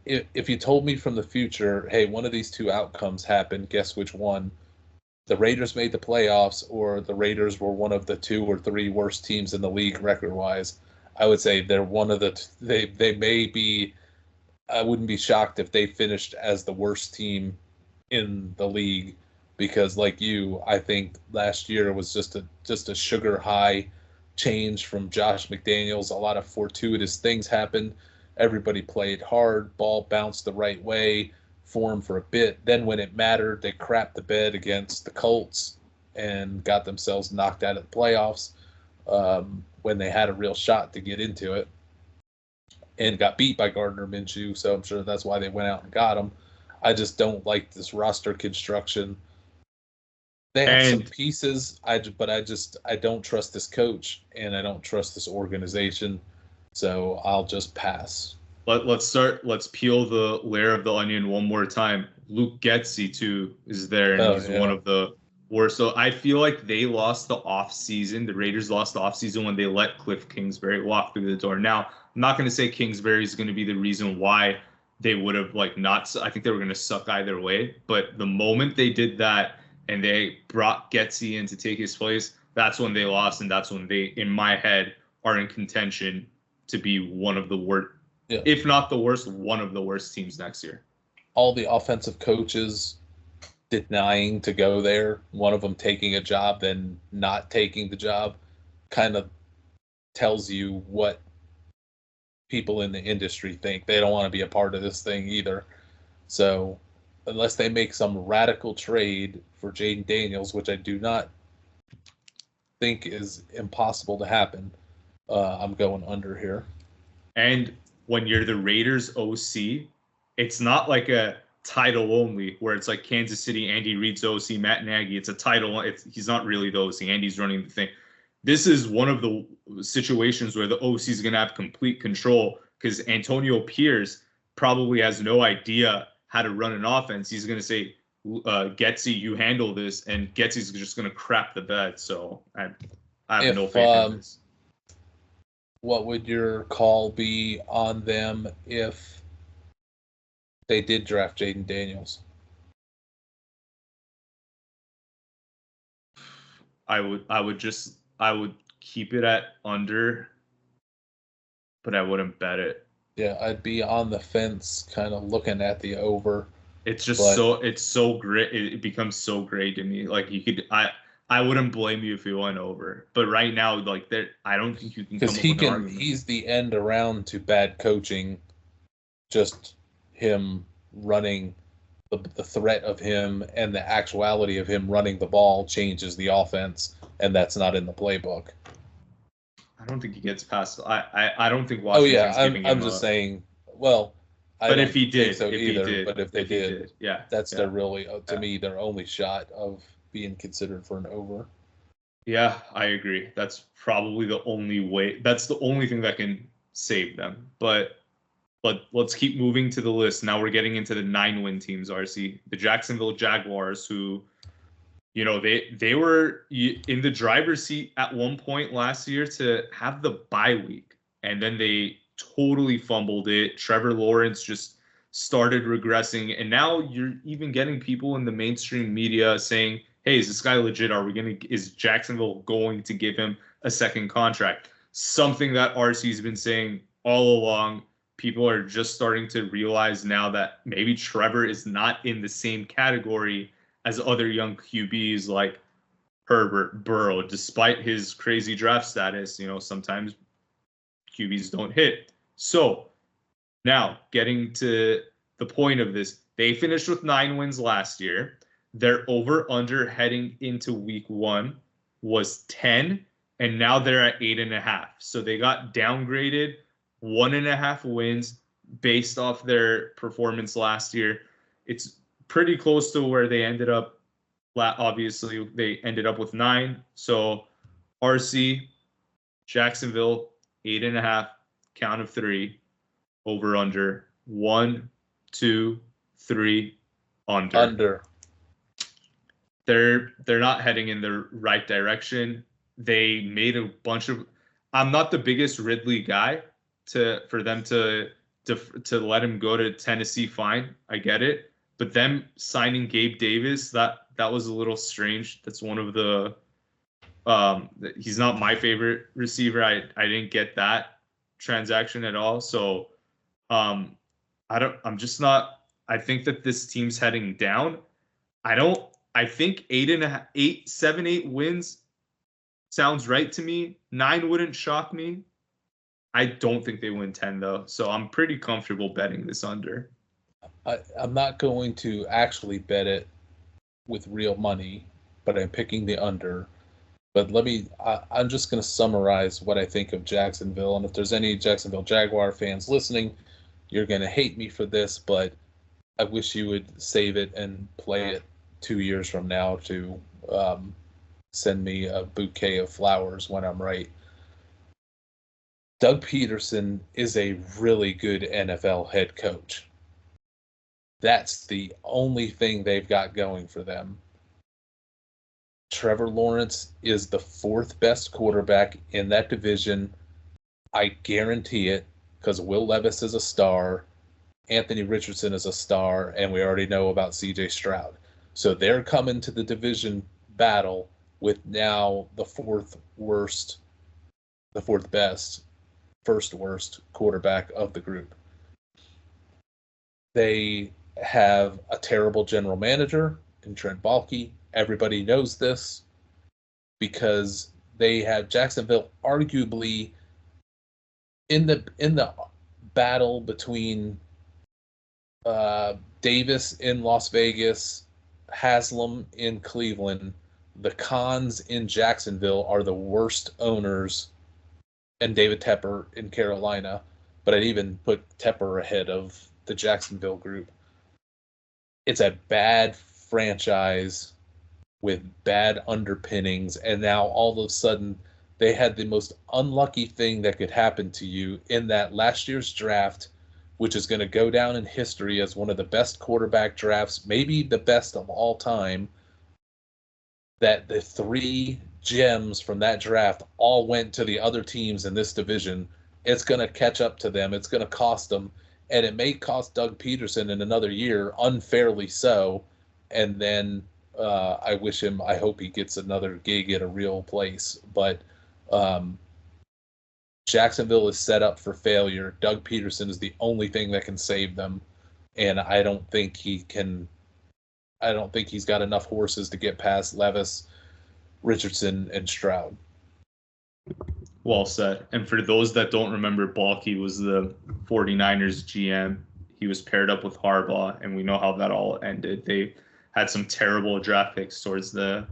if you told me from the future, hey, one of these two outcomes happened, guess which one? The Raiders made the playoffs, or the Raiders were one of the 2 or 3 worst teams in the league record-wise, I would say they're one of the. They may be. I wouldn't be shocked if they finished as the worst team in the league, because, like you, I think last year was just a sugar high change from Josh McDaniels. A lot of fortuitous things happened. Everybody played hard, ball bounced the right way for them for a bit. Then when it mattered, they crapped the bed against the Colts and got themselves knocked out of the playoffs when they had a real shot to get into it, and got beat by Gardner Minshew, so I'm sure that's why they went out and got him. I just don't like this roster construction. They have some pieces, but I don't trust this coach, and I don't trust this organization. So I'll just pass. Let's peel the layer of the onion one more time. Luke Getsy too is there, and he's one of the worst. So I feel like they lost the offseason. The Raiders lost the offseason when they let Cliff Kingsbury walk through the door. Now, I'm not going to say Kingsbury is going to be the reason why they would have not. I think they were going to suck either way. But the moment they did that and they brought Getsy in to take his place, that's when they lost, and that's when they, in my head, are in contention to be one of the worst, if not the worst, one of the worst teams next year. All the offensive coaches denying to go there, one of them taking a job, then not taking the job, kind of tells you what people in the industry think. They don't want to be a part of this thing either. So unless they make some radical trade for Jaden Daniels, which I do not think is impossible to happen, I'm going under here. And when you're the Raiders OC, it's not like a title only where it's like Kansas City, Andy Reid's OC, Matt Nagy. It's a title. He's not really the OC. Andy's running the thing. This is one of the situations where the OC is going to have complete control, because Antonio Pierce probably has no idea how to run an offense. He's going to say, Getsy, you handle this, and Getsy's just going to crap the bed. So I have no faith in this. What would your call be on them if they did draft Jaden Daniels? I would keep it at under, but I wouldn't bet it. Yeah, I'd be on the fence, kind of looking at the over. It's just it's so great. It becomes so great to me. Like I wouldn't blame you if you went over, but right now, I don't think you can. Because he's the end around to bad coaching. Just him running, the threat of him and the actuality of him running the ball changes the offense, and that's not in the playbook. I don't think he gets past. I don't think Washington's giving him. I'm just saying. Well, but if he did, so but if they did, yeah, that's their really, to me, their only shot of being considered for an over. Yeah, I agree. That's probably the only way. That's the only thing that can save them. But let's keep moving to the list. Now we're getting into the 9-win teams, RC. The Jacksonville Jaguars, who, they were in the driver's seat at one point last year to have the bye week, and then they totally fumbled it. Trevor Lawrence just started regressing, and now you're even getting people in the mainstream media saying, hey, is this guy legit? Is Jacksonville going to give him a second contract? Something that RC's been saying all along. People are just starting to realize now that maybe Trevor is not in the same category as other young QBs like Herbert, Burrow, despite his crazy draft status, sometimes QBs don't hit. So now getting to the point of this, they finished with 9 wins last year. Their over-under heading into week 1 was 10, and now they're at 8.5. So they got downgraded 1.5 wins based off their performance last year. It's pretty close to where they ended up. Obviously, they ended up with 9. So RC, Jacksonville, 8.5, count of 3, over-under, 1, 2, 3, under. They're not heading in the right direction. They made a bunch of. I'm not the biggest Ridley guy for them to let him go to Tennessee. Fine, I get it. But them signing Gabe Davis, that was a little strange. That's one of the. He's not my favorite receiver. I didn't get that transaction at all. So, I'm just not. I think that this team's heading down. I think 7, 8 wins sounds right to me. 9 wouldn't shock me. I don't think they win 10 though. So I'm pretty comfortable betting this under. I'm not going to actually bet it with real money, but I'm picking the under. But I'm just going to summarize what I think of Jacksonville. And if there's any Jacksonville Jaguar fans listening, you're going to hate me for this, but I wish you would save it and play it 2 years from now to send me a bouquet of flowers when I'm right. Doug Peterson is a really good NFL head coach. That's the only thing they've got going for them. Trevor Lawrence is the 4th best quarterback in that division. I guarantee it, because Will Levis is a star, Anthony Richardson is a star, and we already know about CJ Stroud. So they're coming to the division battle with now the 4th best, first worst quarterback of the group. They have a terrible general manager in Trent Baalke. Everybody knows this because they had Jacksonville arguably in the battle between Davis in Las Vegas, Haslam in Cleveland. The Khans in Jacksonville are the worst owners, and David Tepper in Carolina. But I'd even put Tepper ahead of the Jacksonville group. It's a bad franchise with bad underpinnings, and now all of a sudden they had the most unlucky thing that could happen to you in that last year's draft, which is going to go down in history as one of the best quarterback drafts, maybe the best of all time, that the 3 gems from that draft all went to the other teams in this division. It's going to catch up to them. It's going to cost them, and it may cost Doug Peterson in another year, unfairly so, and then I hope he gets another gig at a real place. But Jacksonville is set up for failure. Doug Peterson is the only thing that can save them, and I don't think he's got enough horses to get past Levis, Richardson, and Stroud. Well said. And for those that don't remember, Baalke was the 49ers GM. He was paired up with Harbaugh, and we know how that all ended. They had some terrible draft picks towards the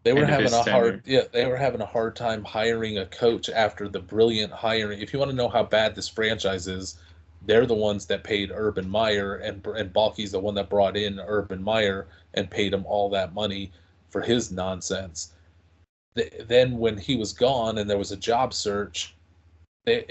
They were having a hard time hiring a coach after the brilliant hiring. If you want to know how bad this franchise is, they're the ones that paid Urban Meyer, and Baalke's the one that brought in Urban Meyer and paid him all that money for his nonsense. Then when he was gone and there was a job search, they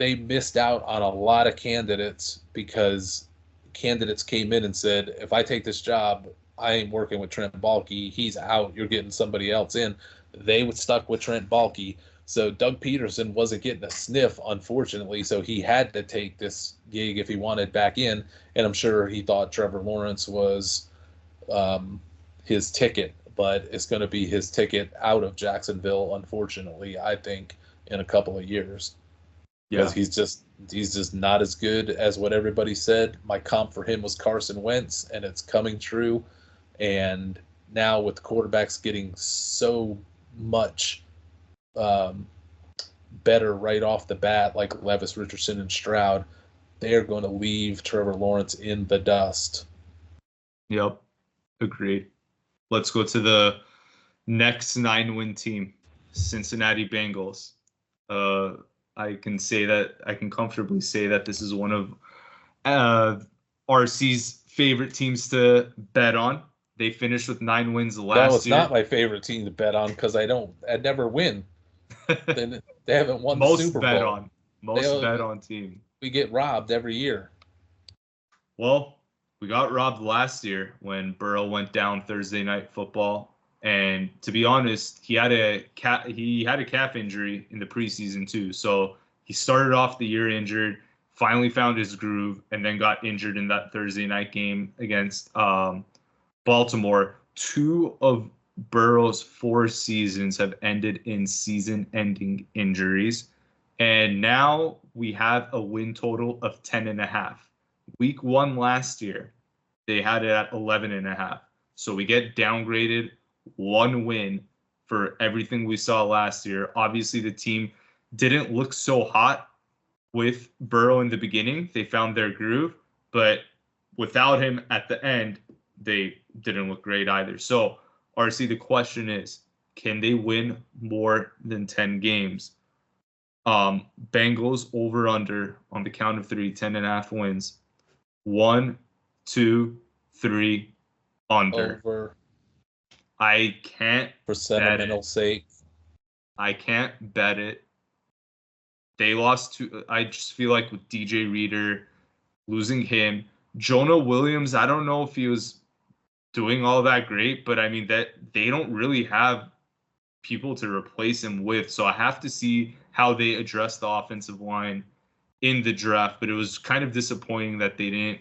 missed out on a lot of candidates because candidates came in and said, if I take this job, I ain't working with Trent Baalke. He's out. You're getting somebody else in. They were stuck with Trent Baalke. So Doug Peterson wasn't getting a sniff, unfortunately. So he had to take this gig if he wanted back in. And I'm sure he thought Trevor Lawrence was his ticket, but it's going to be his ticket out of Jacksonville, unfortunately, I think, in a couple of years. Because he's just not as good as what everybody said. My comp for him was Carson Wentz, and it's coming true. And now with quarterbacks getting so much better right off the bat, like Levis, Richardson, and Stroud, they are going to leave Trevor Lawrence in the dust. Yep, agreed. Let's go to the next 9-win team, Cincinnati Bengals. I can comfortably say that this is one of RC's favorite teams to bet on. They finished with 9 wins last year. No, it's not my favorite team to bet on because I never win. They haven't won the Super Bowl. Most bet on team. We get robbed every year. Well, we got robbed last year when Burrow went down Thursday Night Football, and to be honest, he had a calf injury in the preseason too. So he started off the year injured, finally found his groove, and then got injured in that Thursday night game against Baltimore. 2 of Burrow's 4 seasons have ended in season-ending injuries, and now we have a win total of 10.5. Week 1 last year, they had it at 11.5. So we get downgraded 1 win for everything we saw last year. Obviously, the team didn't look so hot with Burrow in the beginning. They found their groove, but without him at the end, they didn't look great either. So, RC, the question is, can they win more than 10 games? Bengals over under on the count of 3, 10.5 wins. 1, 2, 3, under. Over. I can't for sentimental sake. I can't bet it. They lost to. I just feel like with DJ Reader, losing him, Jonah Williams, I don't know if he was doing all that great, but I mean that they don't really have people to replace him with. So I have to see how they address the offensive line in the draft. But it was kind of disappointing that they didn't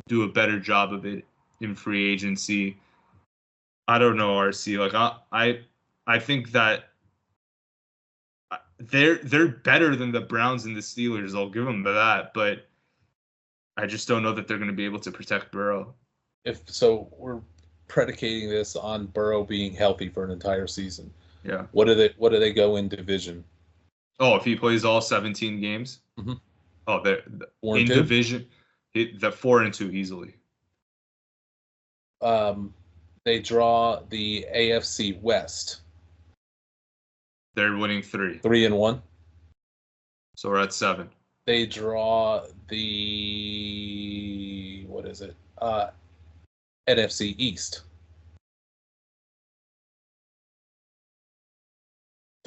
do a better job of it in free agency. I don't know, RC. Like I think that they're better than the Browns and the Steelers. I'll give them that, but I just don't know that they're going to be able to protect Burrow. If so, we're predicating this on Burrow being healthy for an entire season. Yeah. What do they go in division? Oh, if he plays all 17 games? Mm-hmm. Oh, they're in division, the 4-2 easily. They draw the AFC West. They're winning 3. 3-1. So we're at 7. They draw the NFC East.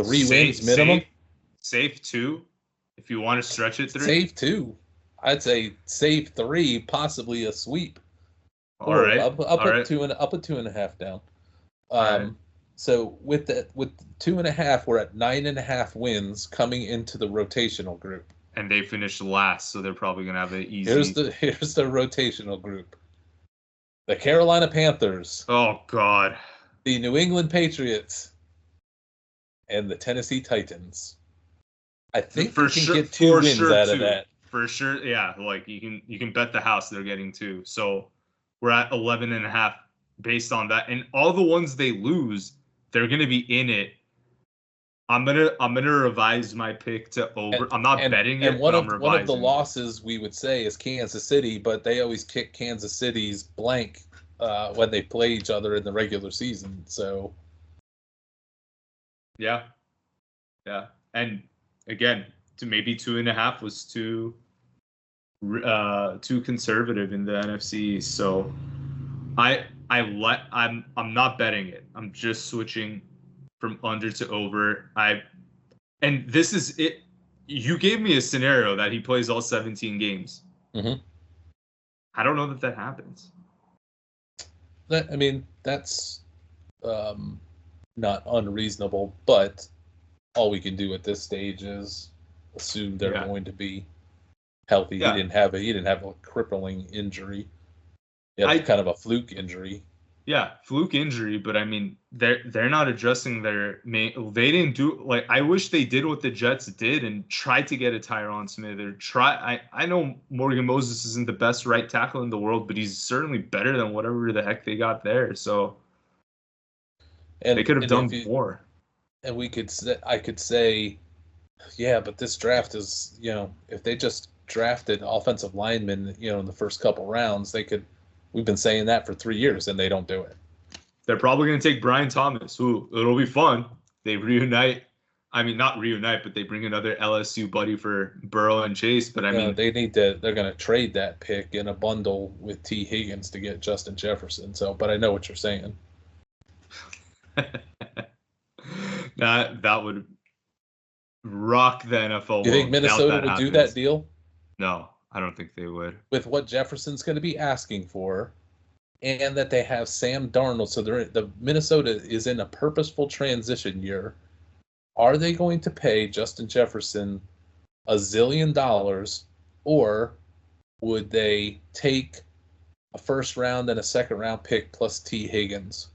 3 wins minimum. Safe 2. If you want to stretch it 3. Safe 2. I'd say safe 3, possibly a sweep. All right. I'll put 2.5 down. Right. So with 2.5, we're at 9.5 wins coming into the rotational group. And they finished last, so they're probably gonna have an easy. Here's the rotational group. The Carolina Panthers. Oh God. The New England Patriots. And the Tennessee Titans. I think we can get 2 wins out of that. For sure, yeah. Like you can bet the house they're getting 2. So we're at 11.5 based on that, and all the ones they lose, they're gonna be in it. I'm gonna revise my pick to over. I'm not betting it. And one of the losses we would say is Kansas City, but they always kick Kansas City's blank when they play each other in the regular season. So yeah, and again, to maybe 2.5 was too conservative in the NFC. So I'm not betting it. I'm just switching from under to over. And this is it. You gave me a scenario that he plays all 17 games. Mm-hmm. I don't know that happens. That's not unreasonable, but all we can do at this stage is assume they're going to be healthy. Yeah. He didn't have a crippling injury. He had kind of a fluke injury. Yeah, fluke injury, but I mean, they're not adjusting their main. They didn't do like I wish they did what the Jets did and tried to get a Tyron Smith or I know Morgan Moses isn't the best right tackle in the world, but he's certainly better than whatever the heck they got there. So And they could have done more. And I could say, yeah, but this draft is, if they just drafted offensive linemen, in the first couple rounds, we've been saying that for 3 years and they don't do it. They're probably going to take Brian Thomas. Ooh, it'll be fun. They reunite. I mean, not reunite, but they bring another LSU buddy for Burrow and Chase. But I mean, they're going to trade that pick in a bundle with T. Higgins to get Justin Jefferson. So, but I know what you're saying. That would rock the NFL. Do you think Minnesota would do that deal? No, I don't think they would. With what Jefferson's going to be asking for, and that they have Sam Darnold, so the Minnesota is in a purposeful transition year. Are they going to pay Justin Jefferson $1 zillion, or would they take a first round and a second round pick plus T. Higgins?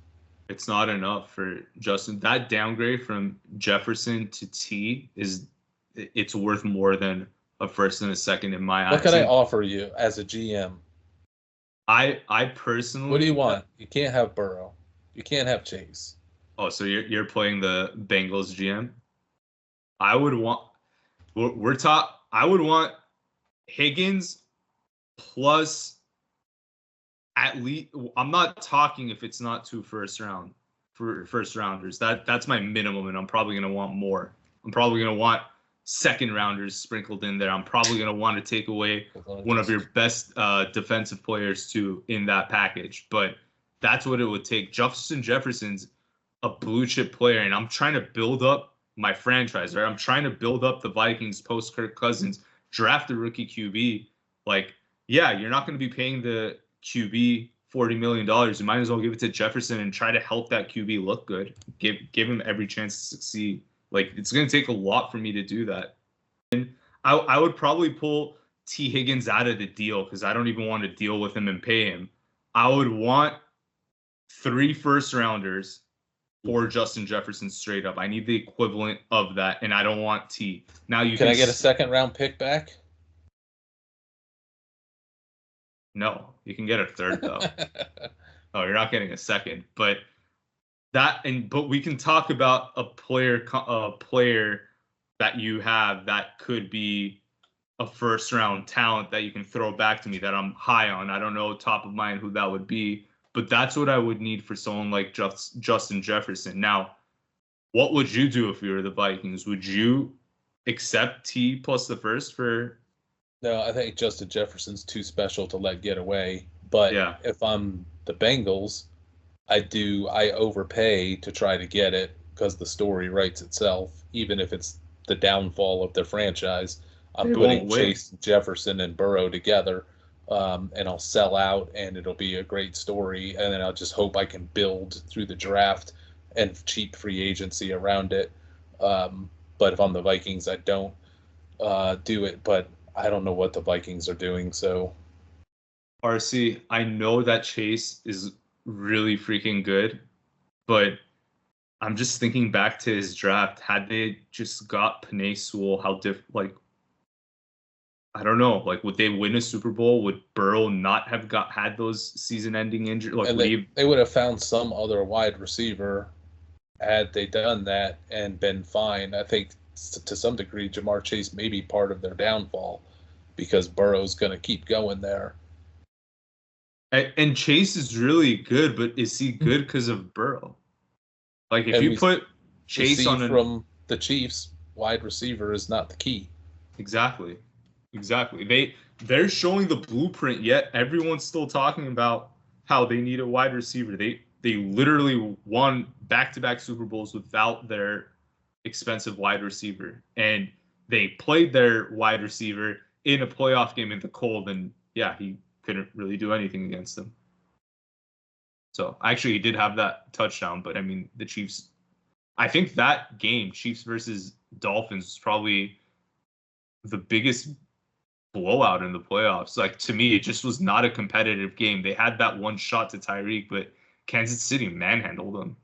It's not enough for Justin. That downgrade from Jefferson to T it's worth more than a first and a second in my eyes. What can I offer you as a GM? I personally. What do you want? You can't have Burrow. You can't have Chase. Oh, so you're playing the Bengals GM? I would want. I would want Higgins plus. At least, I'm not talking if it's not two first rounders. That's my minimum, and I'm probably gonna want more. I'm probably gonna want second rounders sprinkled in there. I'm probably gonna want to take away one of your best defensive players too in that package. But that's what it would take. Justin Jefferson's a blue chip player, and I'm trying to build up my franchise. Right, I'm trying to build up the Vikings post Kirk Cousins, draft a rookie QB. Like, yeah, you're not gonna be paying the QB $40 million. You might as well give it to Jefferson and try to help that QB look good. Give him every chance to succeed. Like, it's going to take a lot for me to do that. And I would probably pull T. Higgins out of the deal because I don't even want to deal with him and pay him. I would want 3 first rounders for Justin Jefferson straight up. I need the equivalent of that, and I don't want T. Now can I get a second round pick back? No, you can get a third though. Oh, you're not getting a second, but we can talk about a player that you have that could be a first round talent that you can throw back to me that I'm high on. I don't know top of mind who that would be, but that's what I would need for someone like Justin Jefferson. Now, what would you do if you were the Vikings? Would you accept T plus the first for? No, I think Justin Jefferson's too special to let get away. But yeah, if I'm the Bengals, I overpay to try to get it because the story writes itself, even if it's the downfall of their franchise. I'm putting Chase, Jefferson, and Burrow together, and I'll sell out, and it'll be a great story. And then I'll just hope I can build through the draft and cheap free agency around it. But if I'm the Vikings, I don't do it. But I don't know what the Vikings are doing, so. RC, I know that Chase is really freaking good, but I'm just thinking back to his draft. Had they just got Penei Sewell, I don't know. Like, would they win a Super Bowl? Would Burrow not have had those season-ending injuries? Like, they would have found some other wide receiver had they done that and been fine. I think to some degree, Jamar Chase may be part of their downfall because Burrow's going to keep going there. And Chase is really good, but is he good because of Burrow? Like, if you put Chase on from the Chiefs, wide receiver is not the key. Exactly. They're showing the blueprint, yet everyone's still talking about how they need a wide receiver. They literally won back-to-back Super Bowls without their expensive wide receiver, and they played their wide receiver in a playoff game in the cold, and yeah, he couldn't really do anything against them. So actually, he did have that touchdown, but I mean, the Chiefs. I think that game, Chiefs versus Dolphins, was probably the biggest blowout in the playoffs. Like, to me, it just was not a competitive game. They had that one shot to Tyreek, but Kansas City manhandled them.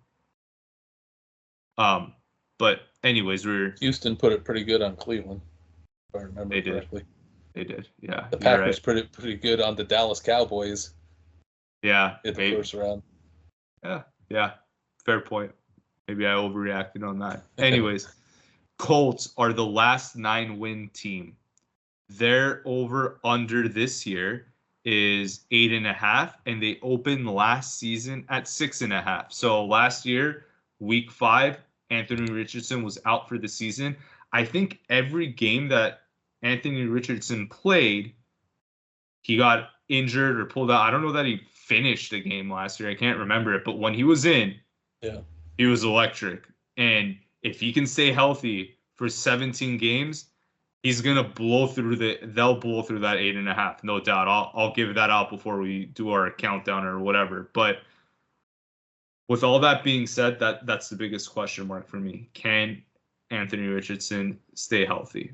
But anyways, Houston put it pretty good on Cleveland, if I remember correctly. They did, yeah. The Packers pretty good on the Dallas Cowboys. Yeah, in the first round. Yeah. Fair point. Maybe I overreacted on that. Anyways, Colts are the last 9-win team. Their over-under this year is 8.5, and they opened last season at 6.5. So last year, week 5, Anthony Richardson was out for the season. I think every game that Anthony Richardson played, he got injured or pulled out. I don't know that he finished the game last year. I can't remember it. But when he was in, he was electric. And if he can stay healthy for 17 games, they'll blow through that 8.5, no doubt. I'll give that out before we do our countdown or whatever. But with all that being said, that's the biggest question mark for me. Can Anthony Richardson stay healthy?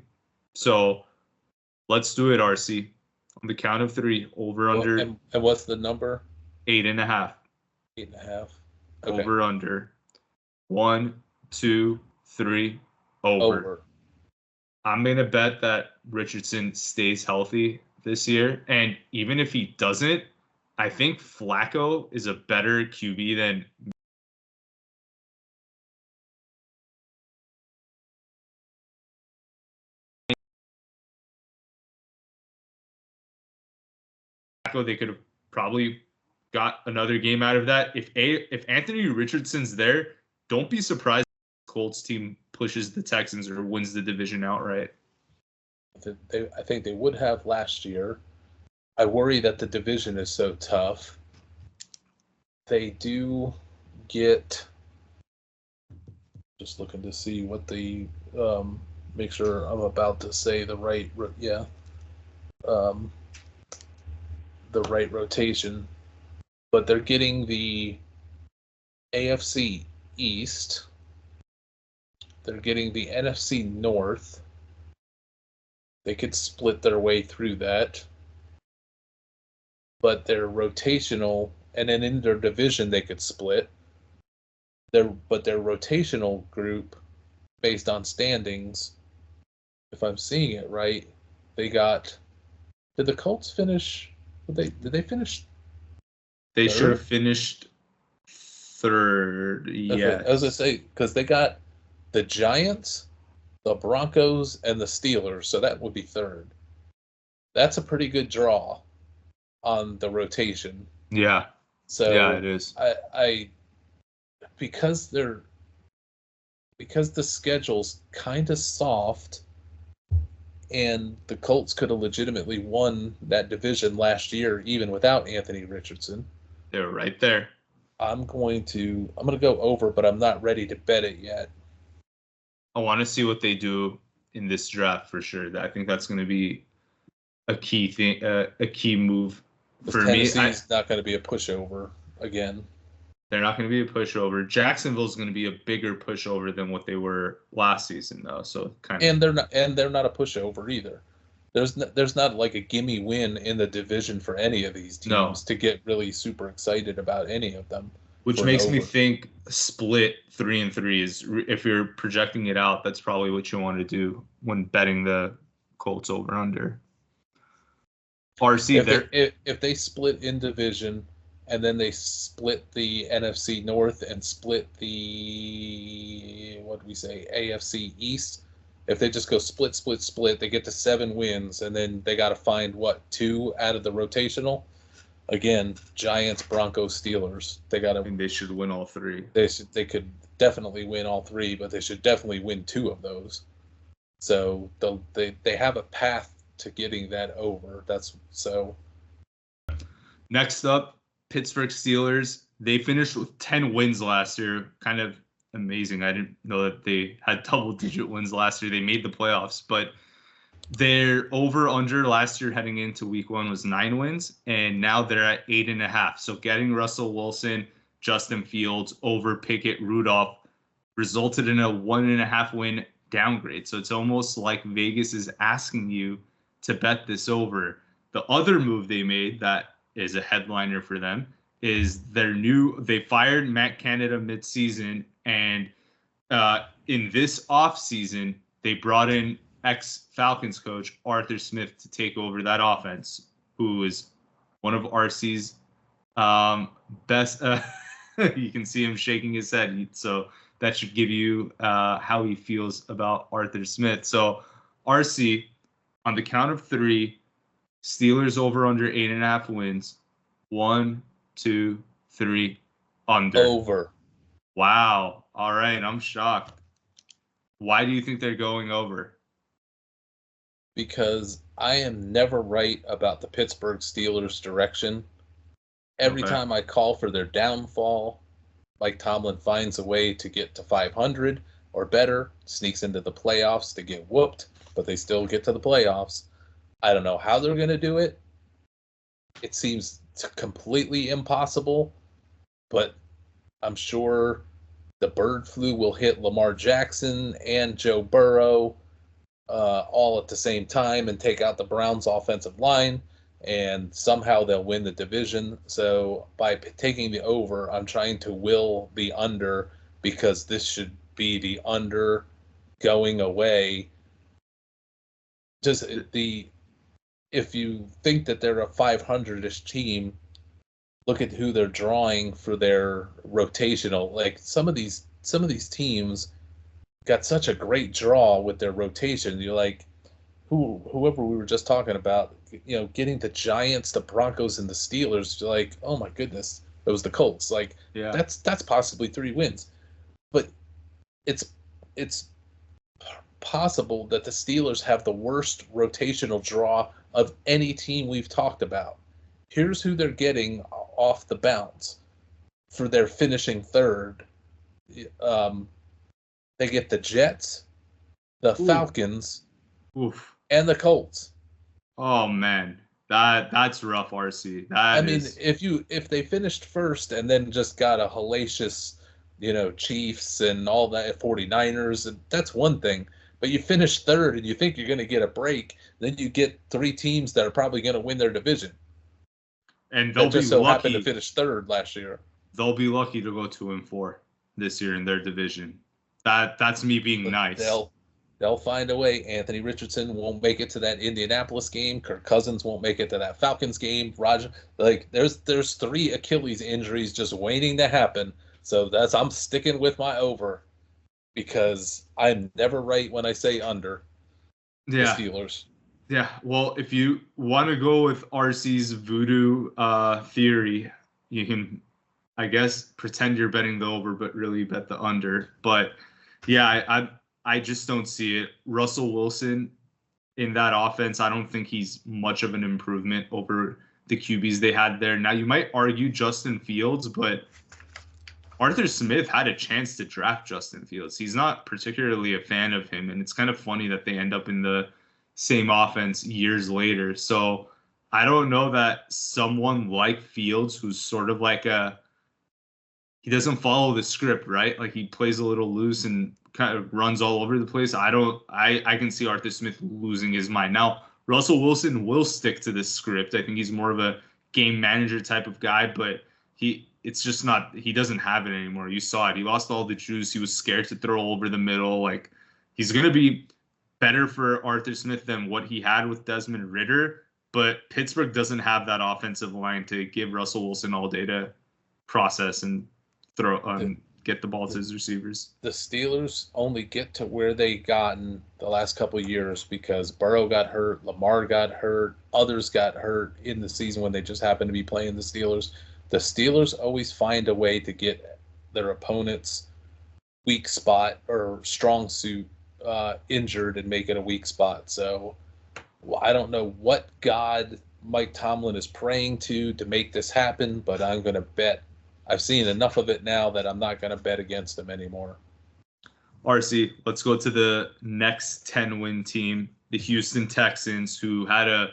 So let's do it, RC. On the count of 3, over under. And what's the number? 8.5. 8.5. Okay. Over under. 1, 2, 3. Over. I'm going to bet that Richardson stays healthy this year. And even if he doesn't, I think Flacco is a better QB than Flacco. They could have probably got another game out of that. If Anthony Richardson's there, don't be surprised if the Colts team pushes the Texans or wins the division outright. I think they would have last year. I worry that the division is so tough. They do get, just looking to see what the, make sure I'm about to say the right rotation. But they're getting the AFC East. They're getting the NFC North. They could split their way through that. But they're rotational, and then in their division they could split. But their rotational group, based on standings, if I'm seeing it right, they got. Did the Colts finish? Did they finish? They third? should have finished third. Yeah, I was gonna say because they got the Giants, the Broncos, and the Steelers, so that would be third. That's a pretty good draw on the rotation. Yeah. So yeah, it is. I because the schedule's kind of soft, and the Colts could have legitimately won that division last year even without Anthony Richardson. They're right there. I'm going to go over, but I'm not ready to bet it yet. I want to see what they do in this draft for sure. I think that's going to be a key thing, a key move for me. Tennessee's not going to be a pushover again. They're not going to be a pushover. Jacksonville's going to be a bigger pushover than what they were last season, though. So and they're not a pushover either. There's not like a gimme win in the division for any of these teams to get really super excited about any of them. Which makes me think split 3-3 is, if you're projecting it out, that's probably what you want to do when betting the Colts over under. RC, if they split in division and then they split the NFC North and split the AFC East. If they just go split, they get to 7 wins, and then they got to find 2 out of the rotational. Again, Giants, Broncos, Steelers. They should win all 3. They could definitely win all 3, but they should definitely win 2 of those. So they have a path to getting that over. Next up, Pittsburgh Steelers. They finished with 10 wins last year. Kind of amazing. I didn't know that they had double-digit wins last year. They made the playoffs, but their over-under last year heading into week 1 was 9 wins, and now they're at 8.5. So getting Russell Wilson, Justin Fields over Pickett, Rudolph resulted in a 1.5 win downgrade. So it's almost like Vegas is asking you to bet this over. The other move they made that is a headliner for them is they fired Matt Canada midseason, and in this offseason, they brought in ex-Falcons coach Arthur Smith to take over that offense, who is one of RC's best. You can see him shaking his head. So that should give you how he feels about Arthur Smith. So, RC, on the count of 3, Steelers over under 8.5 wins. 1, 2, 3, under. Over. Wow. All right. I'm shocked. Why do you think they're going over? Because I am never right about the Pittsburgh Steelers' direction. Every time I call for their downfall, Mike Tomlin finds a way to get to 500 or better, sneaks into the playoffs to get whooped, but they still get to the playoffs. I don't know how they're going to do it. It seems completely impossible, but I'm sure the bird flu will hit Lamar Jackson and Joe Burrow all at the same time and take out the Browns' offensive line, and somehow they'll win the division. So by taking the over, I'm trying to will the under, because this should be the under going away. If you think that they're a 500-ish team, look at who they're drawing for their rotational. Like some of these teams got such a great draw with their rotation. You're like, whoever we were just talking about, getting the Giants, the Broncos, and the Steelers. You're like, oh my goodness, it was the Colts. Like, yeah, that's possibly 3 wins, but it's possible that the Steelers have the worst rotational draw of any team we've talked about. Here's who they're getting off the bounce for their finishing third. They get the Jets, the Falcons, and the Colts. Oh man, that's rough, RC. If they finished first and then just got a hellacious, Chiefs and all that 49ers, that's one thing. But you finish third and you think you're going to get a break, then you get 3 teams that are probably going to win their division. And they'll just so happened to finish third last year. They'll be lucky to go 2-4 this year in their division. That's me being nice. They'll find a way. Anthony Richardson won't make it to that Indianapolis game. Kirk Cousins won't make it to that Falcons game. There's 3 Achilles injuries just waiting to happen. So I'm sticking with my over, because I'm never right when I say under. The Steelers. Yeah, well, if you want to go with RC's voodoo theory, you can, I guess, pretend you're betting the over, but really bet the under. But yeah, I just don't see it. Russell Wilson in that offense, I don't think he's much of an improvement over the QBs they had there. Now, you might argue Justin Fields, but Arthur Smith had a chance to draft Justin Fields. He's not particularly a fan of him, and it's kind of funny that they end up in the same offense years later. So I don't know that someone like Fields, who's sort of like he doesn't follow the script, right? Like he plays a little loose and kind of runs all over the place. I can see Arthur Smith losing his mind. Now, Russell Wilson will stick to this script. I think he's more of a game manager type of guy, but he doesn't have it anymore. You saw it. He lost all the juice. He was scared to throw over the middle. Like, he's going to be better for Arthur Smith than what he had with Desmond Ridder, but Pittsburgh doesn't have that offensive line to give Russell Wilson all day to process and throw get the ball to his receivers. The Steelers only get to where they gotten the last couple of years because Burrow got hurt, Lamar got hurt, others got hurt in the season when they just happened to be playing the Steelers. The Steelers always find a way to get their opponent's weak spot or strong suit injured and make it a weak spot. So I don't know what God Mike Tomlin is praying to make this happen, but I'm going to bet. I've seen enough of it now that I'm not going to bet against him anymore. RC, let's go to the next 10-win team, the Houston Texans, who had a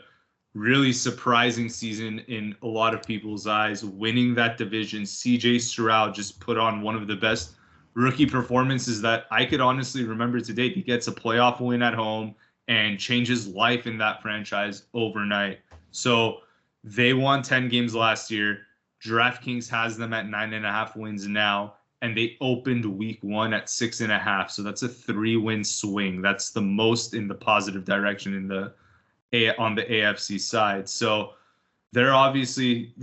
really surprising season in a lot of people's eyes, winning that division. CJ Stroud just put on one of the best rookie performances that I could honestly remember to date. He gets a playoff win at home and changes life in that franchise overnight. So they won 10 games last year. DraftKings has them at 9.5 wins now, and they opened week 1 at 6.5. So that's a 3-win swing. That's the most in the positive direction on the AFC side. So they're obviously,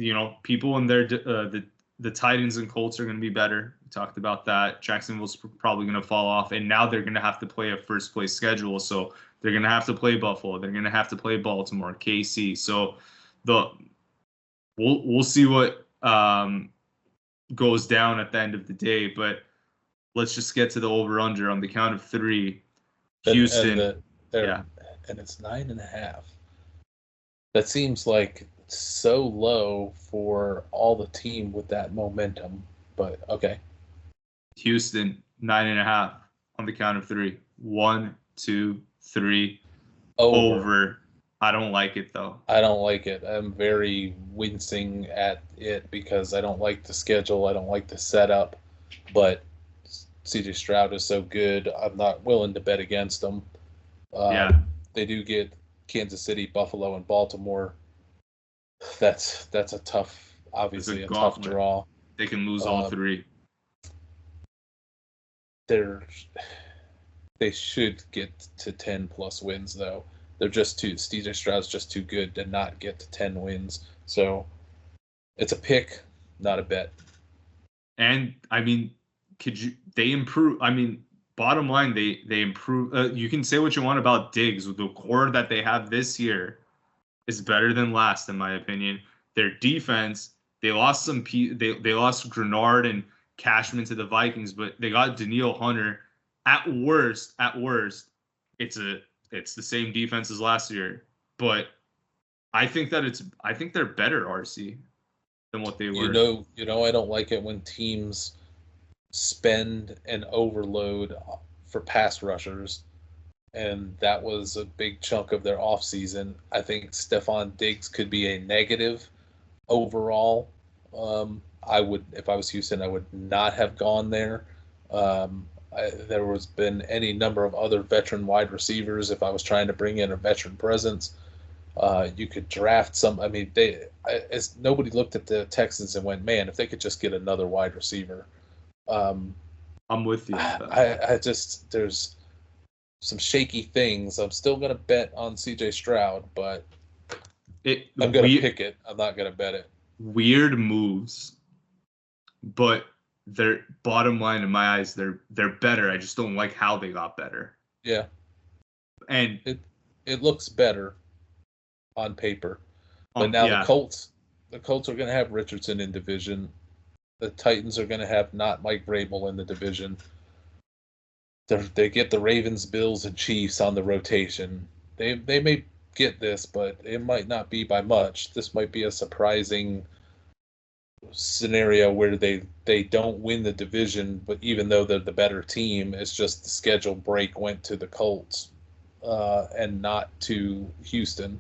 people in their the the Titans and Colts are going to be better. We talked about that. Jacksonville's probably going to fall off, and now they're going to have to play a first place schedule. So they're going to have to play Buffalo. They're going to have to play Baltimore, KC. So we'll see what goes down at the end of the day. But let's just get to the over/under on the count of 3. Houston, and it's 9.5. That seems like so low for all the team with that momentum, but okay. Houston 9.5 on the count of 3. 1, 2, 3. Over. I don't like it though. I don't like it. I'm very wincing at it because I don't like the schedule. I don't like the setup, but CJ Stroud is so good. I'm not willing to bet against them. They do get Kansas City, Buffalo, and Baltimore. That's a tough, obviously a tough draw. They can lose all 3. They should get to 10 plus wins though. They're just too. CJ Stroud's just too good to not get to 10 wins. So it's a pick, not a bet. And I mean, they improve? I mean, bottom line, they improve. You can say what you want about Diggs. The core that they have this year is better than last, in my opinion. Their defense, they lost they lost Grenard and Cashman to the Vikings, but they got Danielle Hunter. At worst, it's the same defense as last year. But I think they're better, RC, than what they were. You know, I don't like it when teams spend and overload for pass rushers, and that was a big chunk of their offseason. I think Stephon Diggs could be a negative overall. If I was Houston, I would not have gone there. There was been any number of other veteran wide receivers. If I was trying to bring in a veteran presence, you could draft some. I mean, nobody looked at the Texans and went, man, if they could just get another wide receiver. I'm with you. There's some shaky things. I'm still going to bet on CJ Stroud, but I'm going to pick it. I'm not going to bet it. Weird moves, but their bottom line in my eyes, they're better. I just don't like how they got better. Yeah. And it looks better on paper. But now the Colts are going to have Richardson in division. The Titans are going to have not Mike Vrabel in the division. They get the Ravens, Bills, and Chiefs on the rotation. They may get this, but it might not be by much. This might be a surprising scenario where they don't win the division, but even though they're the better team, it's just the schedule break went to the Colts and not to Houston.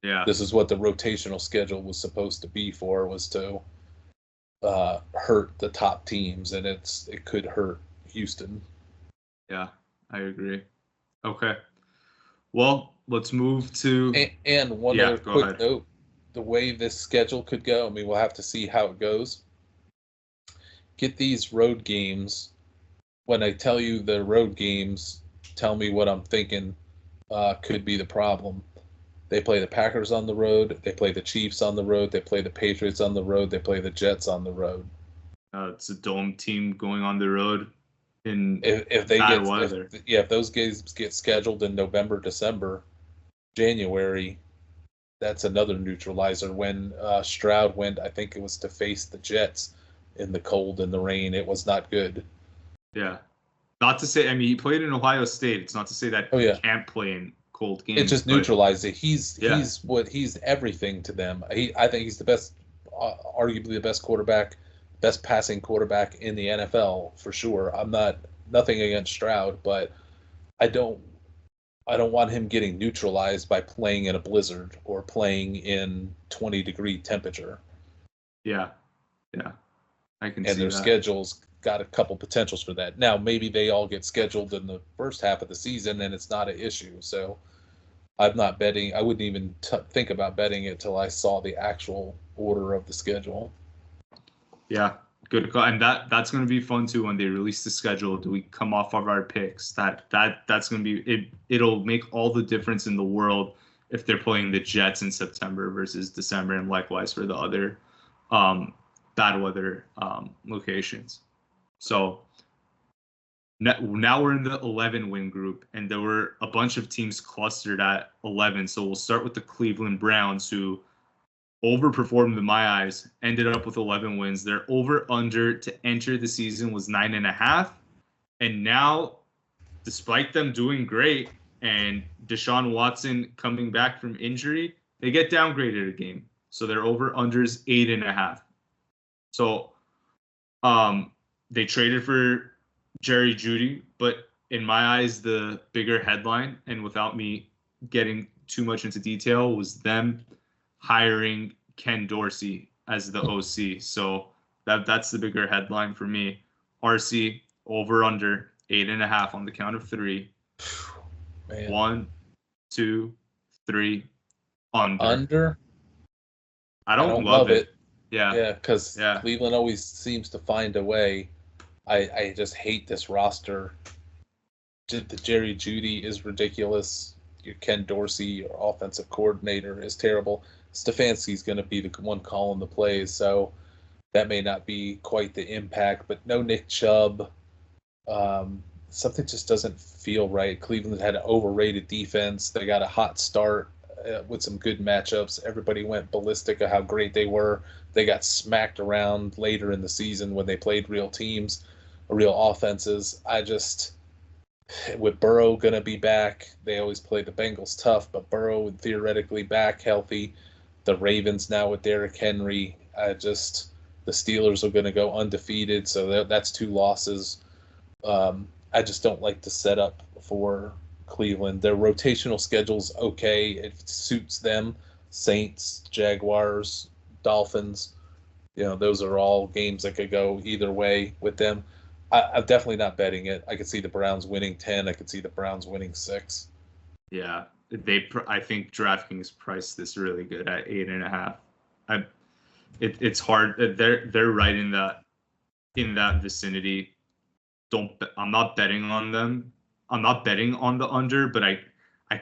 Yeah. This is what the rotational schedule was supposed to be for, was to hurt the top teams, and it could hurt Houston. Yeah, I agree. Okay. Well, let's move to and one other quick note. The way this schedule could go, I mean, we'll have to see how it goes. Get these road games. When I tell you the road games, tell me what I'm thinking could be the problem. They play the Packers on the road. They play the Chiefs on the road. They play the Patriots on the road. They play the Jets on the road. It's a dome team going on the road in if they bad get weather. If those games get scheduled in November, December, January, that's another neutralizer. When Stroud went, I think it was to face the Jets in the cold and the rain. It was not good. Yeah. Not to say, I mean, he played in Ohio State. It's not to say that he can't play in cold games. It just neutralized it. He's everything to them. I think he's the best, arguably the best quarterback, best passing quarterback in the NFL for sure. I'm nothing against Stroud, but I don't want him getting neutralized by playing in a blizzard or playing in 20-degree temperature. Yeah. I can see that. And their schedule's got a couple potentials for that. Now, maybe they all get scheduled in the first half of the season and it's not an issue. So I'm not betting. I wouldn't even think about betting it till I saw the actual order of the schedule. Yeah, good call. And that's going to be fun too when they release the schedule. Do we come off of our picks? That's going to be it. It'll make all the difference in the world if they're playing the Jets in September versus December, and likewise for the other bad weather locations. So now we're in the 11-win group, and there were a bunch of teams clustered at 11. So we'll start with the Cleveland Browns, who overperformed in my eyes, ended up with 11 wins. Their over-under to enter the season was 9.5. And now, despite them doing great and Deshaun Watson coming back from injury, they get downgraded a game. So their over-under is 8.5. So they traded for Jerry Jeudy, but in my eyes, the bigger headline, and without me getting too much into detail, was them hiring Ken Dorsey as the OC. So that's the bigger headline for me. RC over under 8.5 on the count of 3. Man. 1, 2, 3, under. I don't love it. Yeah, because Cleveland always seems to find a way. I just hate this roster. The Jerry Jeudy is ridiculous. Your Ken Dorsey, your offensive coordinator, is terrible. Stefanski's going to be the one calling the plays, so that may not be quite the impact. But no Nick Chubb. Something just doesn't feel right. Cleveland had an overrated defense. They got a hot start with some good matchups. Everybody went ballistic of how great they were. They got smacked around later in the season when they played real teams, real offenses. With Burrow going to be back, they always play the Bengals tough, but Burrow theoretically back healthy. The Ravens now with Derrick Henry. The Steelers are going to go undefeated, so that's 2 losses. I just don't like the setup for Cleveland. Their rotational schedule's okay. It suits them. Saints, Jaguars, Dolphins. Those are all games that could go either way with them. I'm definitely not betting it. I could see the Browns winning 10. I could see the Browns winning 6. Yeah, I think DraftKings priced this really good at 8.5. It's hard. They're right in that vicinity. I'm not betting on them. I'm not betting on the under, but I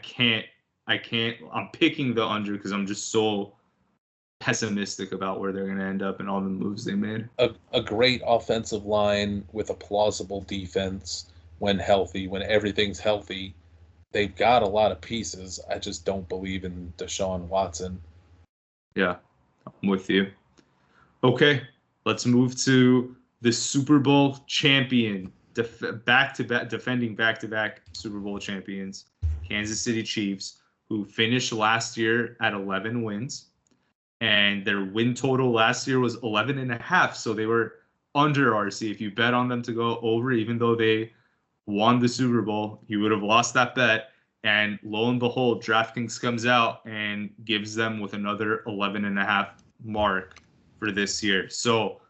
can't. I'm picking the under because I'm just so pessimistic about where they're going to end up and all the moves they made. A great offensive line with a plausible defense when healthy, when everything's healthy. They've got a lot of pieces. I just don't believe in Deshaun Watson. Yeah, I'm with you. Okay, let's move to the Super Bowl champion, defending back-to-back Super Bowl champions, Kansas City Chiefs, who finished last year at 11 wins. And their win total last year was 11.5. So they were under RC. If you bet on them to go over, even though they won the Super Bowl, you would have lost that bet. And lo and behold, DraftKings comes out and gives them with another 11.5 mark for this year. So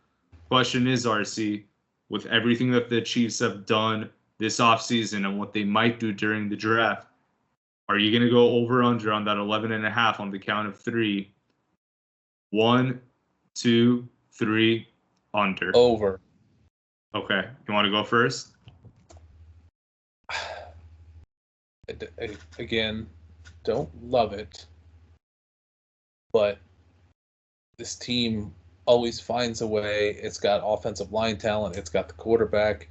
question is, RC, with everything that the Chiefs have done this offseason and what they might do during the draft, are you going to go over under on that 11.5 on the count of 3? 1, 2, 3, under. Over. Okay. You want to go first? Again, don't love it. But this team always finds a way. It's got offensive line talent. It's got the quarterback.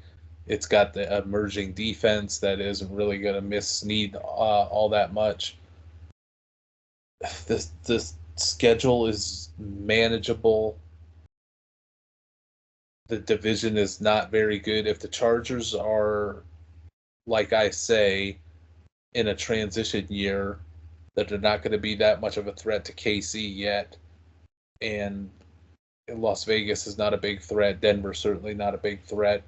It's got the emerging defense that isn't really going to miss Snead all that much. This schedule is manageable. The division is not very good. If the Chargers are, like I say, in a transition year, that they're not going to be that much of a threat to KC yet, and Las Vegas is not a big threat. Denver's certainly not a big threat.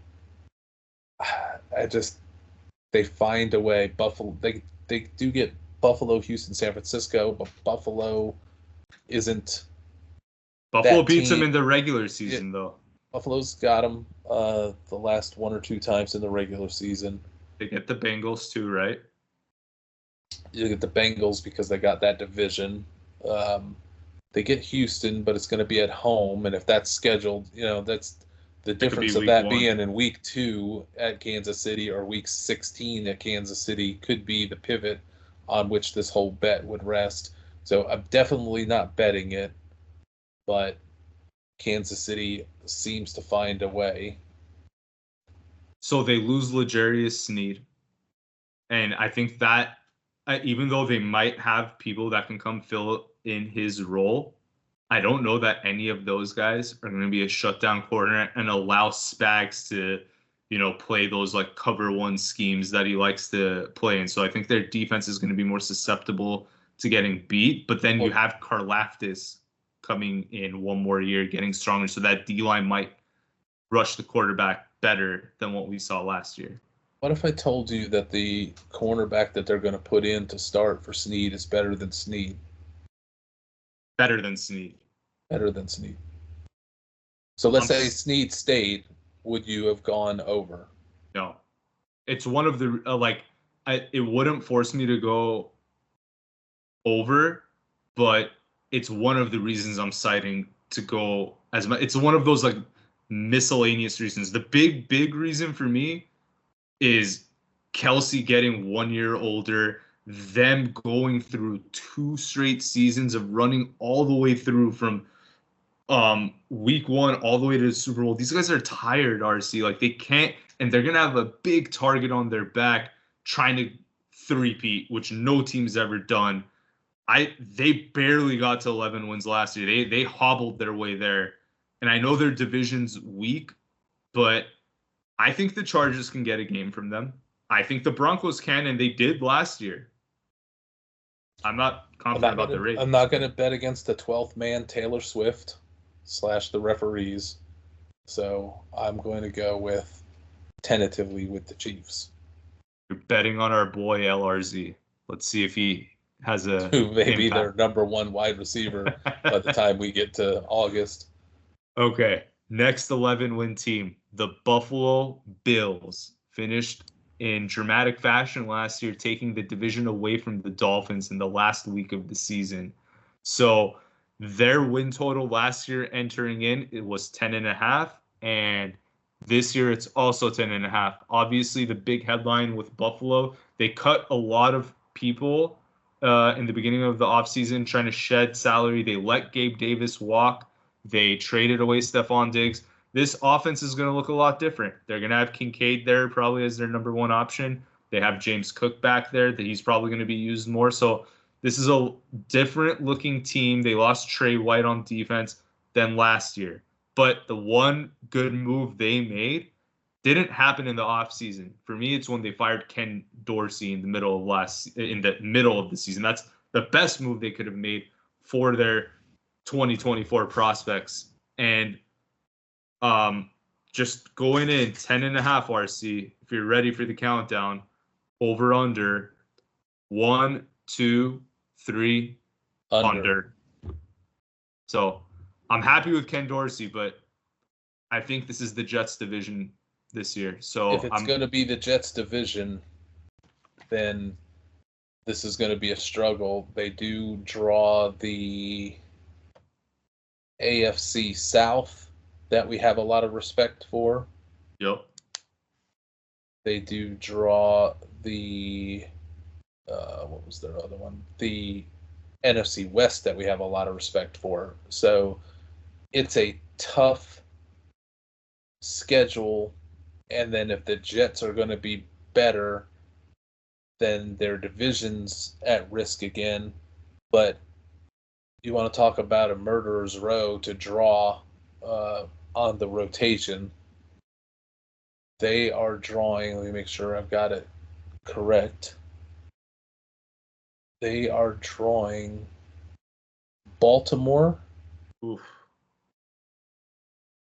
They find a way. Buffalo, they do get Buffalo, Houston, San Francisco, but Buffalo isn't. Buffalo beats them in the regular season, though. Buffalo's got them the last 1 or 2 times in the regular season. They get the Bengals too, right? You get the Bengals because they got that division. They get Houston, but it's going to be at home, and if that's scheduled, that's the difference of that being in week 2 at Kansas City or week 16 at Kansas City could be the pivot on which this whole bet would rest. So I'm definitely not betting it, but Kansas City seems to find a way. So they lose L'Jarius Sneed. And I think that even though they might have people that can come fill in his role, I don't know that any of those guys are going to be a shutdown corner and allow Spags to, play those like cover one schemes that he likes to play in. So I think their defense is going to be more susceptible to getting beat. But then you have Karlaftis coming in one more year, getting stronger. So that D-line might rush the quarterback better than what we saw last year. What if I told you that the cornerback that they're going to put in to start for Sneed is better than Sneed? Better than Sneed. Better than Sneed. So let's say Sneed stayed. Would you have gone over? No. It's one of the, it wouldn't force me to go over, but it's one of the reasons I'm citing to go as much. It's one of those like miscellaneous reasons. The big reason for me is Kelsey getting 1 year older, them going through 2 straight seasons of running all the way through from week 1 all the way to the Super Bowl. These guys are tired, RC. Like they can't, and they're gonna have a big target on their back trying to three-peat, which no team's ever done. They barely got to 11 wins last year. They hobbled their way there. And I know their division's weak, but I think the Chargers can get a game from them. I think the Broncos can, and they did last year. I'm not confident about the Ravens. I'm not going to bet against the 12th man, Taylor Swift / the referees. So I'm going to go tentatively with the Chiefs. You're betting on our boy LRZ. Let's see if he has a who may be their number 1 wide receiver by the time we get to August. Okay, next 11-win team, the Buffalo Bills, finished in dramatic fashion last year, taking the division away from the Dolphins in the last week of the season. So their win total last year entering in, it was 10.5, and this year it's also 10.5. Obviously, the big headline with Buffalo, they cut a lot of people in the beginning of the offseason trying to shed salary. They let Gabe Davis walk. They traded away Stephon Diggs. This offense is going to look a lot different. They're going to have Kincaid there probably as their number 1 option. They have James Cook back there that he's probably going to be used more. So this is a different looking team. They lost Trey White on defense than last year. But the one good move they made didn't happen in the offseason. For me, it's when they fired Ken Dorsey in the middle of the season. That's the best move they could have made for their 2024 prospects. And just going in 10.5 RC, if you're ready for the countdown, over under 1, 2, 3 under. So I'm happy with Ken Dorsey, but I think this is the Jets division this year. So if it's going to be the Jets division, then this is going to be a struggle. They do draw the AFC South that we have a lot of respect for. Yep. They do draw the what was their other one? The NFC West that we have a lot of respect for. So it's a tough schedule, and then if the Jets are going to be better, then their division's at risk again. But you want to talk about a murderer's row to draw on the rotation. They are drawing, let me make sure I've got it correct. They are drawing Baltimore. Oof.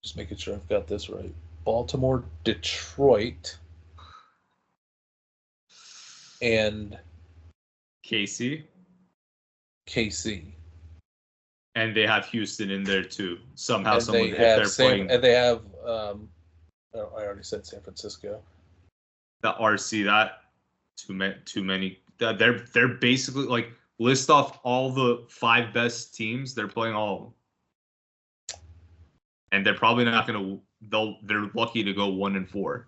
Just making sure I've got this right. Baltimore, Detroit, and KC. And they have Houston in there too. Somehow, and someone, they have if they're playing. And they have, I already said San Francisco. The RC, that too many. They're basically like, list off all the 5 best teams. They're playing all of them, and they're probably not going to. They're lucky to go 1-4.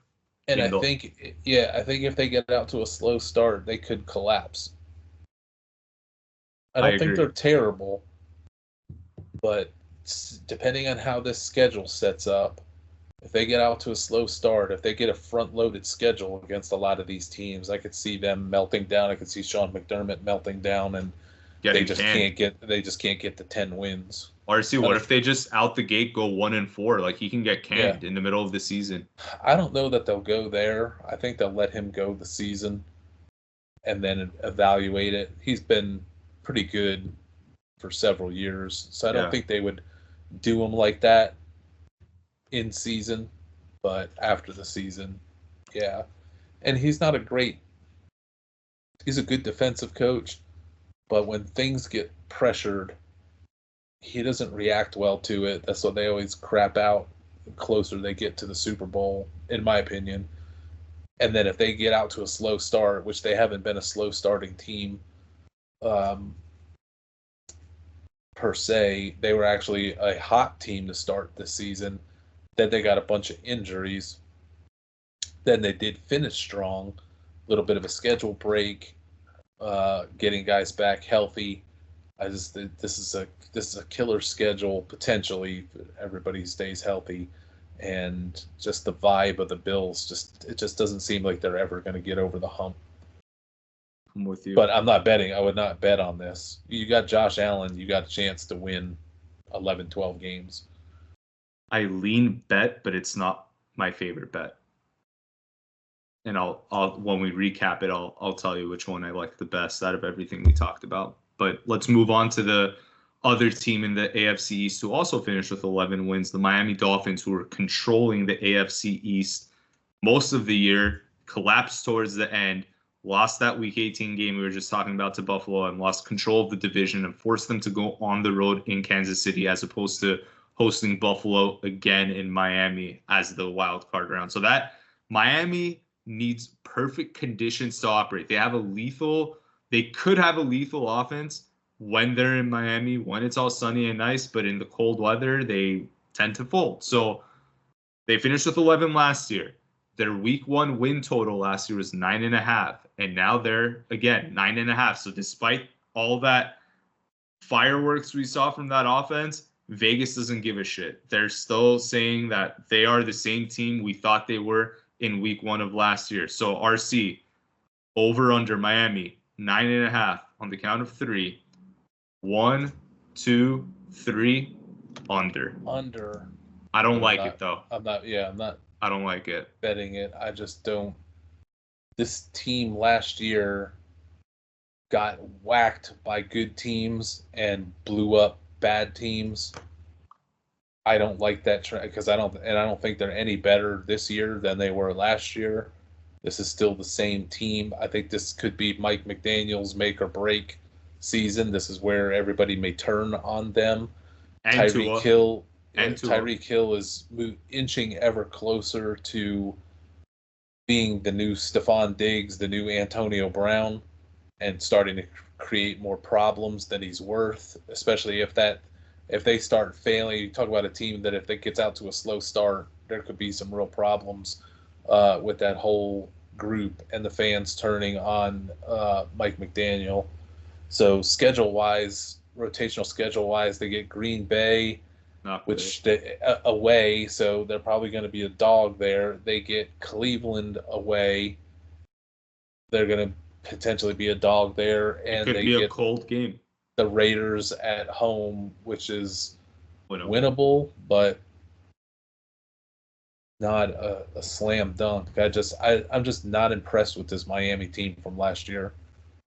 And I think if they get out to a slow start, they could collapse. I don't think they're terrible, but depending on how this schedule sets up, if they get out to a slow start, if they get a front-loaded schedule against a lot of these teams, I could see them melting down. I could see Sean McDermott melting down, and they just can't get the 10 wins. RC, what if they just out the gate go 1-4? Like, he can get canned in the middle of the season. I don't know that they'll go there. I think they'll let him go the season and then evaluate it. He's been pretty good for several years, so I don't think they would do him like that in season, but after the season, yeah. And he's a good defensive coach, but when things get pressured, he doesn't react well to it. That's what they always crap out the closer they get to the Super Bowl, in my opinion. And then if they get out to a slow start, which they haven't been a slow starting team per se, they were actually a hot team to start this season. Then they got a bunch of injuries. Then they did finish strong. A little bit of a schedule break, getting guys back healthy. This is a killer schedule potentially. Everybody stays healthy, and just the vibe of the Bills it just doesn't seem like they're ever going to get over the hump. I'm with you. But I'm not betting. I would not bet on this. You got Josh Allen. You got a chance to win 11, 12 games. I lean bet, but it's not my favorite bet. And I'll when we recap it, I'll tell you which one I like the best out of everything we talked about. But let's move on to the other team in the AFC East who also finished with 11 wins, the Miami Dolphins, who were controlling the AFC East most of the year, collapsed towards the end, lost that Week 18 game we were just talking about to Buffalo, and lost control of the division and forced them to go on the road in Kansas City as opposed to hosting Buffalo again in Miami as the wild card round. So that Miami needs perfect conditions to operate. They could have a lethal offense when they're in Miami, when it's all sunny and nice, but in the cold weather, they tend to fold. So they finished with 11 last year. Their week 1 win total last year was 9.5, and now they're, again, 9.5. So despite all that fireworks we saw from that offense, Vegas doesn't give a shit. They're still saying that they are the same team we thought they were in week 1 of last year. So RC, over under Miami, 9.5 on the count of 3. 1, 2, 3, under. Under. I don't like it though. I'm not. I don't like it. Betting it. I just don't. This team last year got whacked by good teams and blew up bad teams. I don't like that trend because I don't think they're any better this year than they were last year. This is still the same team. I think this could be Mike McDaniel's make or break season. This is where everybody may turn on them. And Tyreek Hill is inching ever closer to being the new Stephon Diggs, the new Antonio Brown, and starting to create more problems than he's worth, especially if they start failing. You talk about a team that if it gets out to a slow start, there could be some real problems with that whole group and the fans turning on Mike McDaniel. So rotational schedule-wise, they get Green Bay, away, so they're probably going to be a dog there. They get Cleveland away. They're going to potentially be a dog there. And it could be a cold game. The Raiders at home, which is winnable, but not a slam dunk. I'm just not impressed with this Miami team from last year.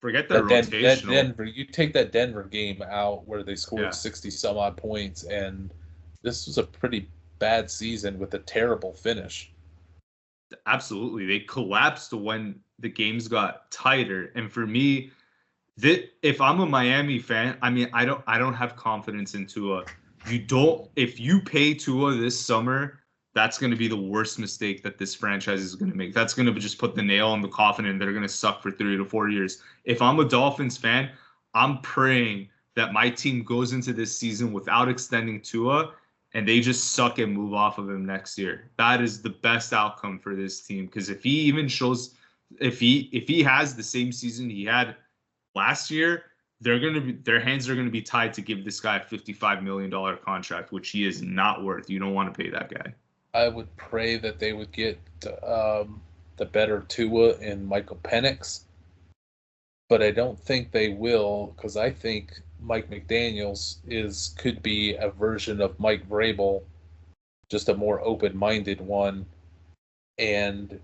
Forget that rotational. Denver, you take that Denver game out where they scored 60 some odd points, and this was a pretty bad season with a terrible finish. Absolutely. They collapsed when the games got tighter. And for me, if I'm a Miami fan, I mean, I don't have confidence in Tua. If you pay Tua this summer, that's going to be the worst mistake that this franchise is going to make. That's going to just put the nail in the coffin, and they're going to suck for 3 to 4 years. If I'm a Dolphins fan, I'm praying that my team goes into this season without extending Tua, and they just suck and move off of him next year. That is the best outcome for this team, because if he has the same season he had last year, their hands are gonna be tied to give this guy a $55 million contract, which he is not worth. You don't want to pay that guy. I would pray that they would get the better Tua and Michael Penix, but I don't think they will, because I think Mike McDaniels could be a version of Mike Vrabel, just a more open-minded one, and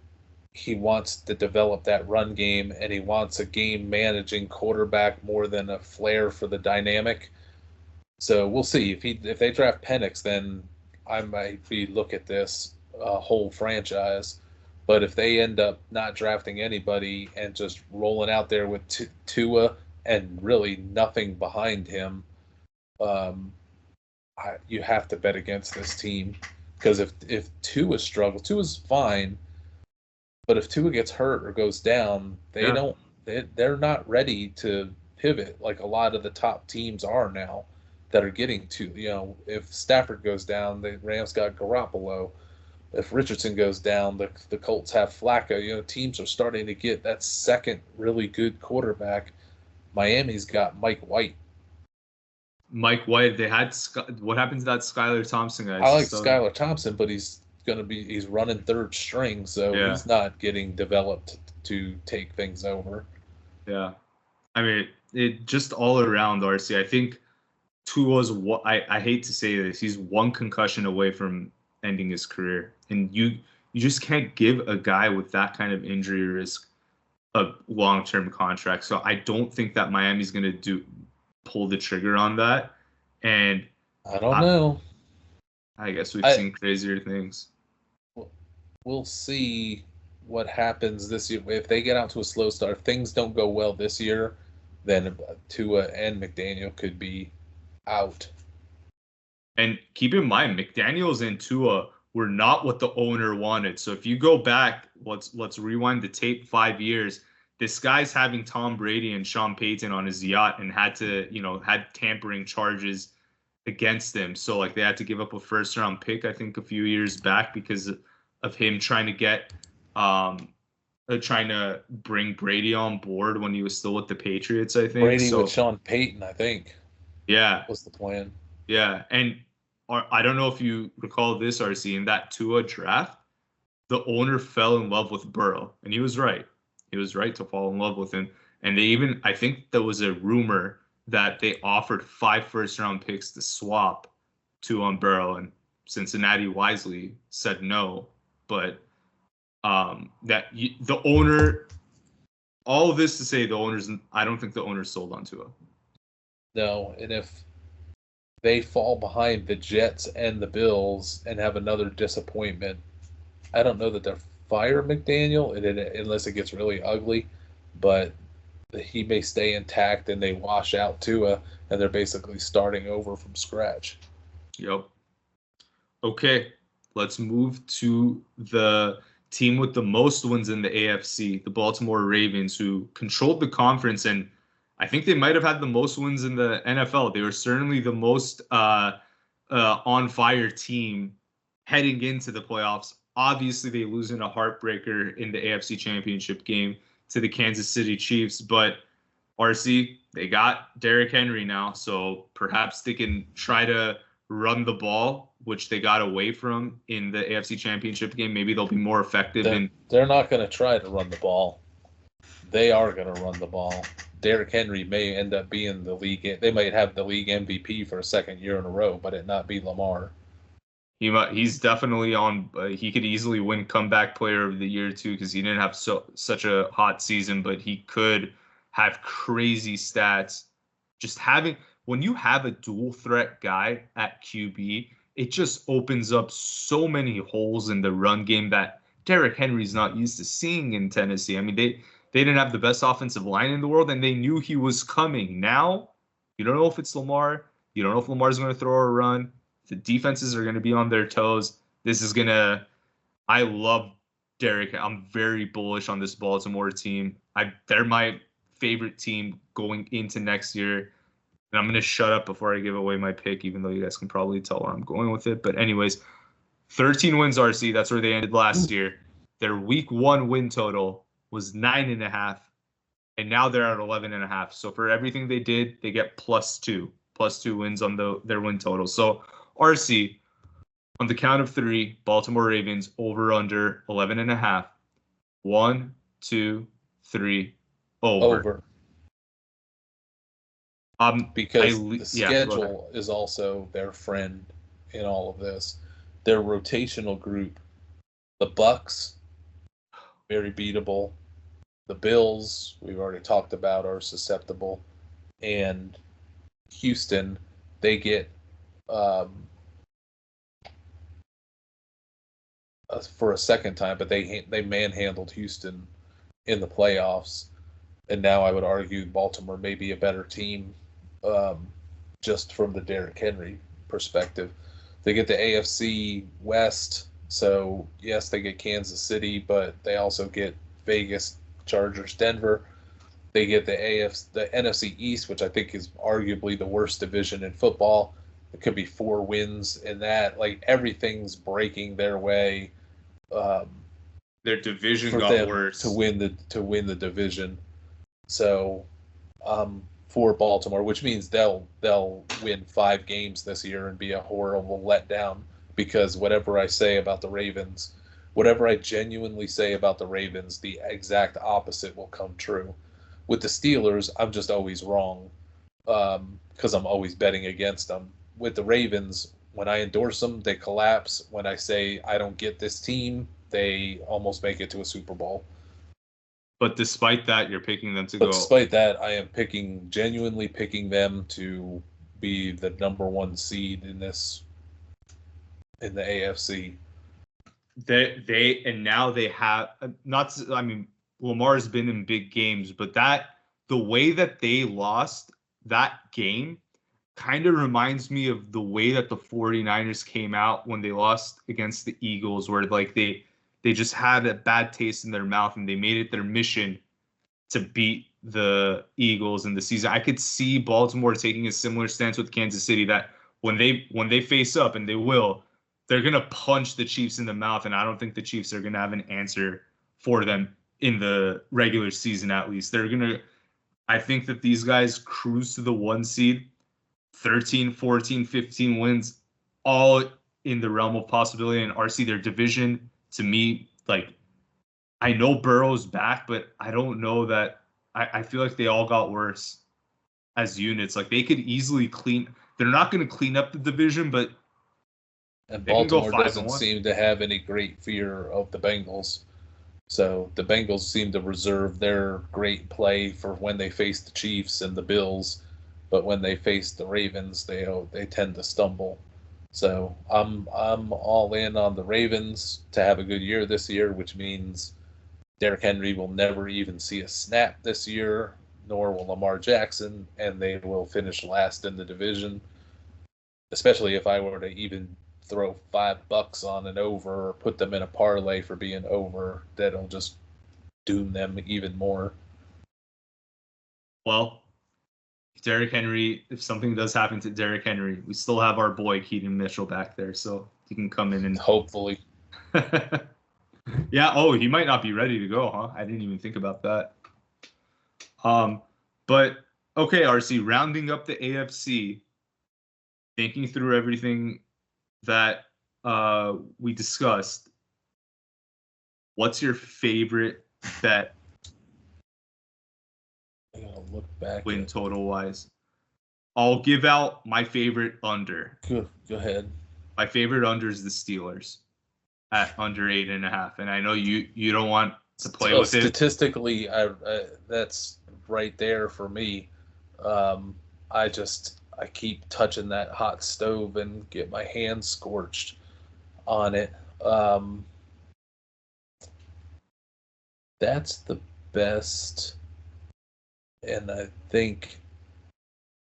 he wants to develop that run game, and he wants a game-managing quarterback more than a flair for the dynamic. So we'll see. If they draft Penix, then I might look at this whole franchise. But if they end up not drafting anybody and just rolling out there with Tua and really nothing behind him, you have to bet against this team. Because if Tua struggles, Tua's fine, but if Tua gets hurt or goes down, they're not ready to pivot like a lot of the top teams are now that are getting to. If Stafford goes down, the Rams got Garoppolo. If Richardson goes down, the Colts have Flacco. Teams are starting to get that second really good quarterback. Miami's got Mike White. They had what happened to that Skylar Thompson guy? I like Skylar Thompson, but he's running third string, so he's not getting developed to take things over. Yeah, I mean, it just all around, RC. I think Tua's I hate to say this, he's one concussion away from ending his career, and you just can't give a guy with that kind of injury risk a long-term contract. So I don't think that Miami's going to pull the trigger on that. And I don't know. I guess we've seen crazier things. We'll see what happens this year. If they get out to a slow start, if things don't go well this year, then Tua and McDaniel could be out. And keep in mind, McDaniels and Tua were not what the owner wanted. So if you go back, let's rewind the tape 5 years. This guy's having Tom Brady and Sean Payton on his yacht and had tampering charges against them. So like they had to give up a first round pick, I think, a few years back because of him trying to bring Brady on board when he was still with the Patriots, I think. Brady with Sean Payton, I think. Yeah. Was the plan. Yeah. And I don't know if you recall this, RC, in that Tua draft, the owner fell in love with Burrow, and he was right. He was right to fall in love with him. And I think there was a rumor that they offered 5 first-round picks to swap to Burrow, and Cincinnati wisely said no. But the owner, all of this to say, I don't think the owner's sold on Tua. No, and if they fall behind the Jets and the Bills and have another disappointment, I don't know that they're fire McDaniel unless it gets really ugly, but he may stay intact and they wash out Tua and they're basically starting over from scratch. Yep. Okay, let's move to the team with the most wins in the AFC, the Baltimore Ravens, who controlled the conference, and I think they might have had the most wins in the NFL. They were certainly the most on fire team heading into the playoffs. Obviously, they lose in a heartbreaker in the AFC Championship game to the Kansas City Chiefs. But, RC, they got Derrick Henry now, so perhaps they can try to run the ball, which they got away from in the AFC Championship game. Maybe they'll be more effective. They're not going to try to run the ball. They are going to run the ball. Derrick Henry may end up being the league. They might have the league MVP for a second year in a row, but it not be Lamar. He's definitely on. He could easily win comeback player of the year too, because he didn't have such a hot season, but he could have crazy stats. When you have a dual threat guy at QB, it just opens up so many holes in the run game that Derrick Henry's not used to seeing in Tennessee. I mean, they didn't have the best offensive line in the world, and they knew he was coming. Now, you don't know if it's Lamar. You don't know if Lamar's going to throw or run. The defenses are going to be on their toes. I love Derrick. I'm very bullish on this Baltimore team. They're my favorite team going into next year. And I'm going to shut up before I give away my pick, even though you guys can probably tell where I'm going with it. But anyways, 13 wins, RC. That's where they ended last year. Their week 1 win total was 9.5. and now they're at 11.5. So for everything they did, they get +2 wins on their win total. So RC, on the count of 3, Baltimore Ravens over under 11.5. 1, 2, 3, over. Because the schedule is also their friend in all of this. Their rotational group, the Bucks, very beatable. The Bills, we've already talked about, are susceptible. And Houston, they get for a second time, but they manhandled Houston in the playoffs. And now I would argue Baltimore may be a better team just from the Derrick Henry perspective. They get the AFC West, so yes, they get Kansas City, but they also get Vegas, Chargers, Denver. They get the NFC East, which I think is arguably the worst division in football. It could be 4 wins in that. Like, everything's breaking their way. Their division got worse to win the division. So, for Baltimore, which means they'll win 5 games this year and be a horrible letdown, because whatever I say about the Ravens, whatever I genuinely say about the Ravens, the exact opposite will come true. With the Steelers, I'm just always wrong because I'm always betting against them. With the Ravens, when I endorse them, they collapse. When I say I don't get this team, they almost make it to a Super Bowl. But despite that, you're picking them to go. Despite that, I am genuinely picking them to be the number 1 seed in the AFC. Now they have not. I mean, Lamar's been in big games, but the way that they lost that game kind of reminds me of the way that the 49ers came out when they lost against the Eagles, where like they just had a bad taste in their mouth and they made it their mission to beat the Eagles in the season. I could see Baltimore taking a similar stance with Kansas City, that when they face up, and they will, they're going to punch the Chiefs in the mouth, and I don't think the Chiefs are going to have an answer for them in the regular season, at least. I think that these guys cruise to the 1 seed, 13, 14, 15 wins, all in the realm of possibility. And RC, their division, to me, like, I know Burrow's back, but I don't know that. I feel like they all got worse as units. Like, they could easily they're not going to clean up the division, but and Baltimore doesn't seem to have any great fear of the Bengals. So the Bengals seem to reserve their great play for when they face the Chiefs and the Bills, but when they face the Ravens, they tend to stumble. So I'm all in on the Ravens to have a good year this year, which means Derrick Henry will never even see a snap this year, nor will Lamar Jackson, and they will finish last in the division. Especially if I were to even throw $5 on an over or put them in a parlay for being over, that'll just doom them even more. Well, Derrick Henry, if something does happen to Derrick Henry, we still have our boy Keaton Mitchell back there, so he can come in and hopefully. Yeah. Oh, he might not be ready to go, huh? I didn't even think about that. But okay, RC, rounding up the AFC, thinking through everything that we discussed, what's your favorite bet? I gotta look back. Win total wise. I'll give out my favorite under. Go ahead. My favorite under is the Steelers at under 8.5, and I know you don't want to play with it. Statistically, that's right there for me. I keep touching that hot stove and get my hands scorched on it. That's the best. And I think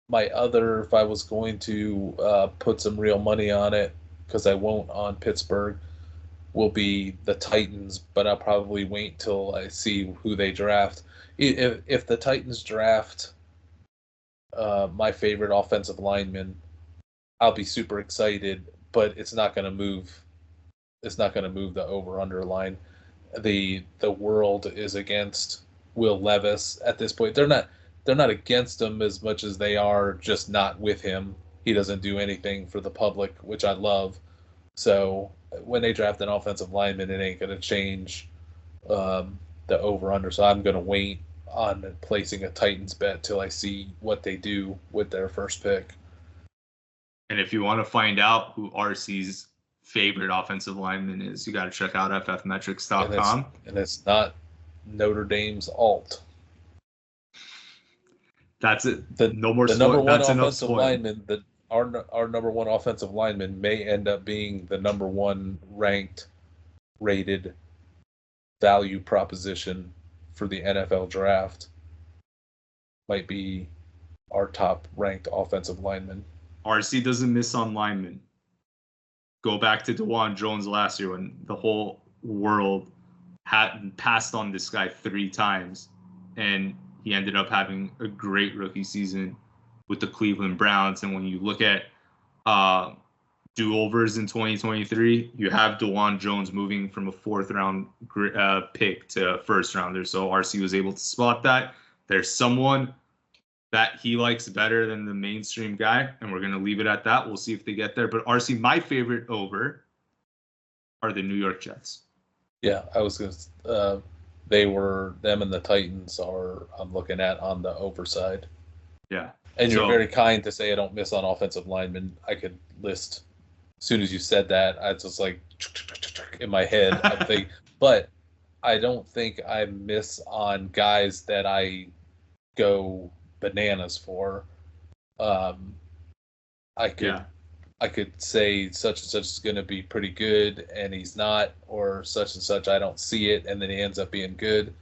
my other, if I was going to put some real money on it, because I won't on Pittsburgh, will be the Titans, but I'll probably wait till I see who they draft. If the Titans draft my favorite offensive lineman, I'll be super excited, but it's not going to move. It's not going to move the over-under line. The world is against Will Levis at this point. They're not against him as much as they are just not with him. He doesn't do anything for the public, which I love. So when they draft an offensive lineman, it ain't going to change the over-under. So I'm going to wait on placing a Titans bet till I see what they do with their first pick. And if you want to find out who RC's favorite offensive lineman is, you got to check out ffmetrics.com. And it's not Notre Dame's alt. That's it. The number one offensive lineman, our number one offensive lineman may end up being the number one rated value proposition for the NFL draft. Might be our top ranked offensive lineman. RC doesn't miss on linemen. Go back to DeJuan Jones last year when the whole world had passed on this guy 3 times, and he ended up having a great rookie season with the Cleveland Browns. And when you look at do-overs in 2023, you have DeJuan Jones moving from a 4th-round pick to a 1st-rounder. So RC was able to spot that. There's someone that he likes better than the mainstream guy, and we're going to leave it at that. We'll see if they get there. But RC, my favorite over are the New York Jets. Yeah, I was going to them and the Titans I'm looking at on the overside. Yeah. And you're very kind to say I don't miss on offensive linemen. I could list, as soon as you said that, I was just like in my head. I think, but I don't think I miss on guys that I go bananas for. I could say such and such is going to be pretty good, and he's not, or such and such I don't see it, and then he ends up being good.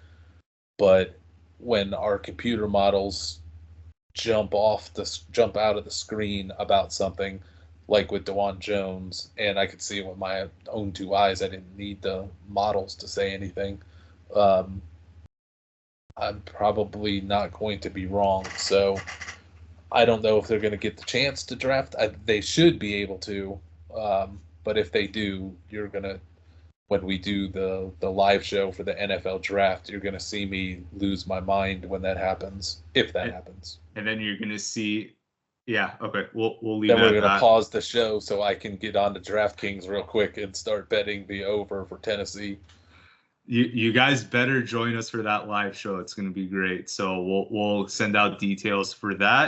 But when our computer models jump out of the screen about something, like with DeJuan Jones, and I could see it with my own 2 eyes, I didn't need the models to say anything. I'm probably not going to be wrong. So I don't know if they're going to get the chance to draft. They should be able to. But if they do, you're going to, when we do the live show for the NFL draft, you're going to see me lose my mind when that happens, if that happens. And then you're going to see, yeah, okay, we'll leave it at that. Then we're going to pause the show so I can get on to DraftKings real quick and start betting the over for Tennessee. You guys better join us for that live show. It's going to be great. So we'll send out details for that.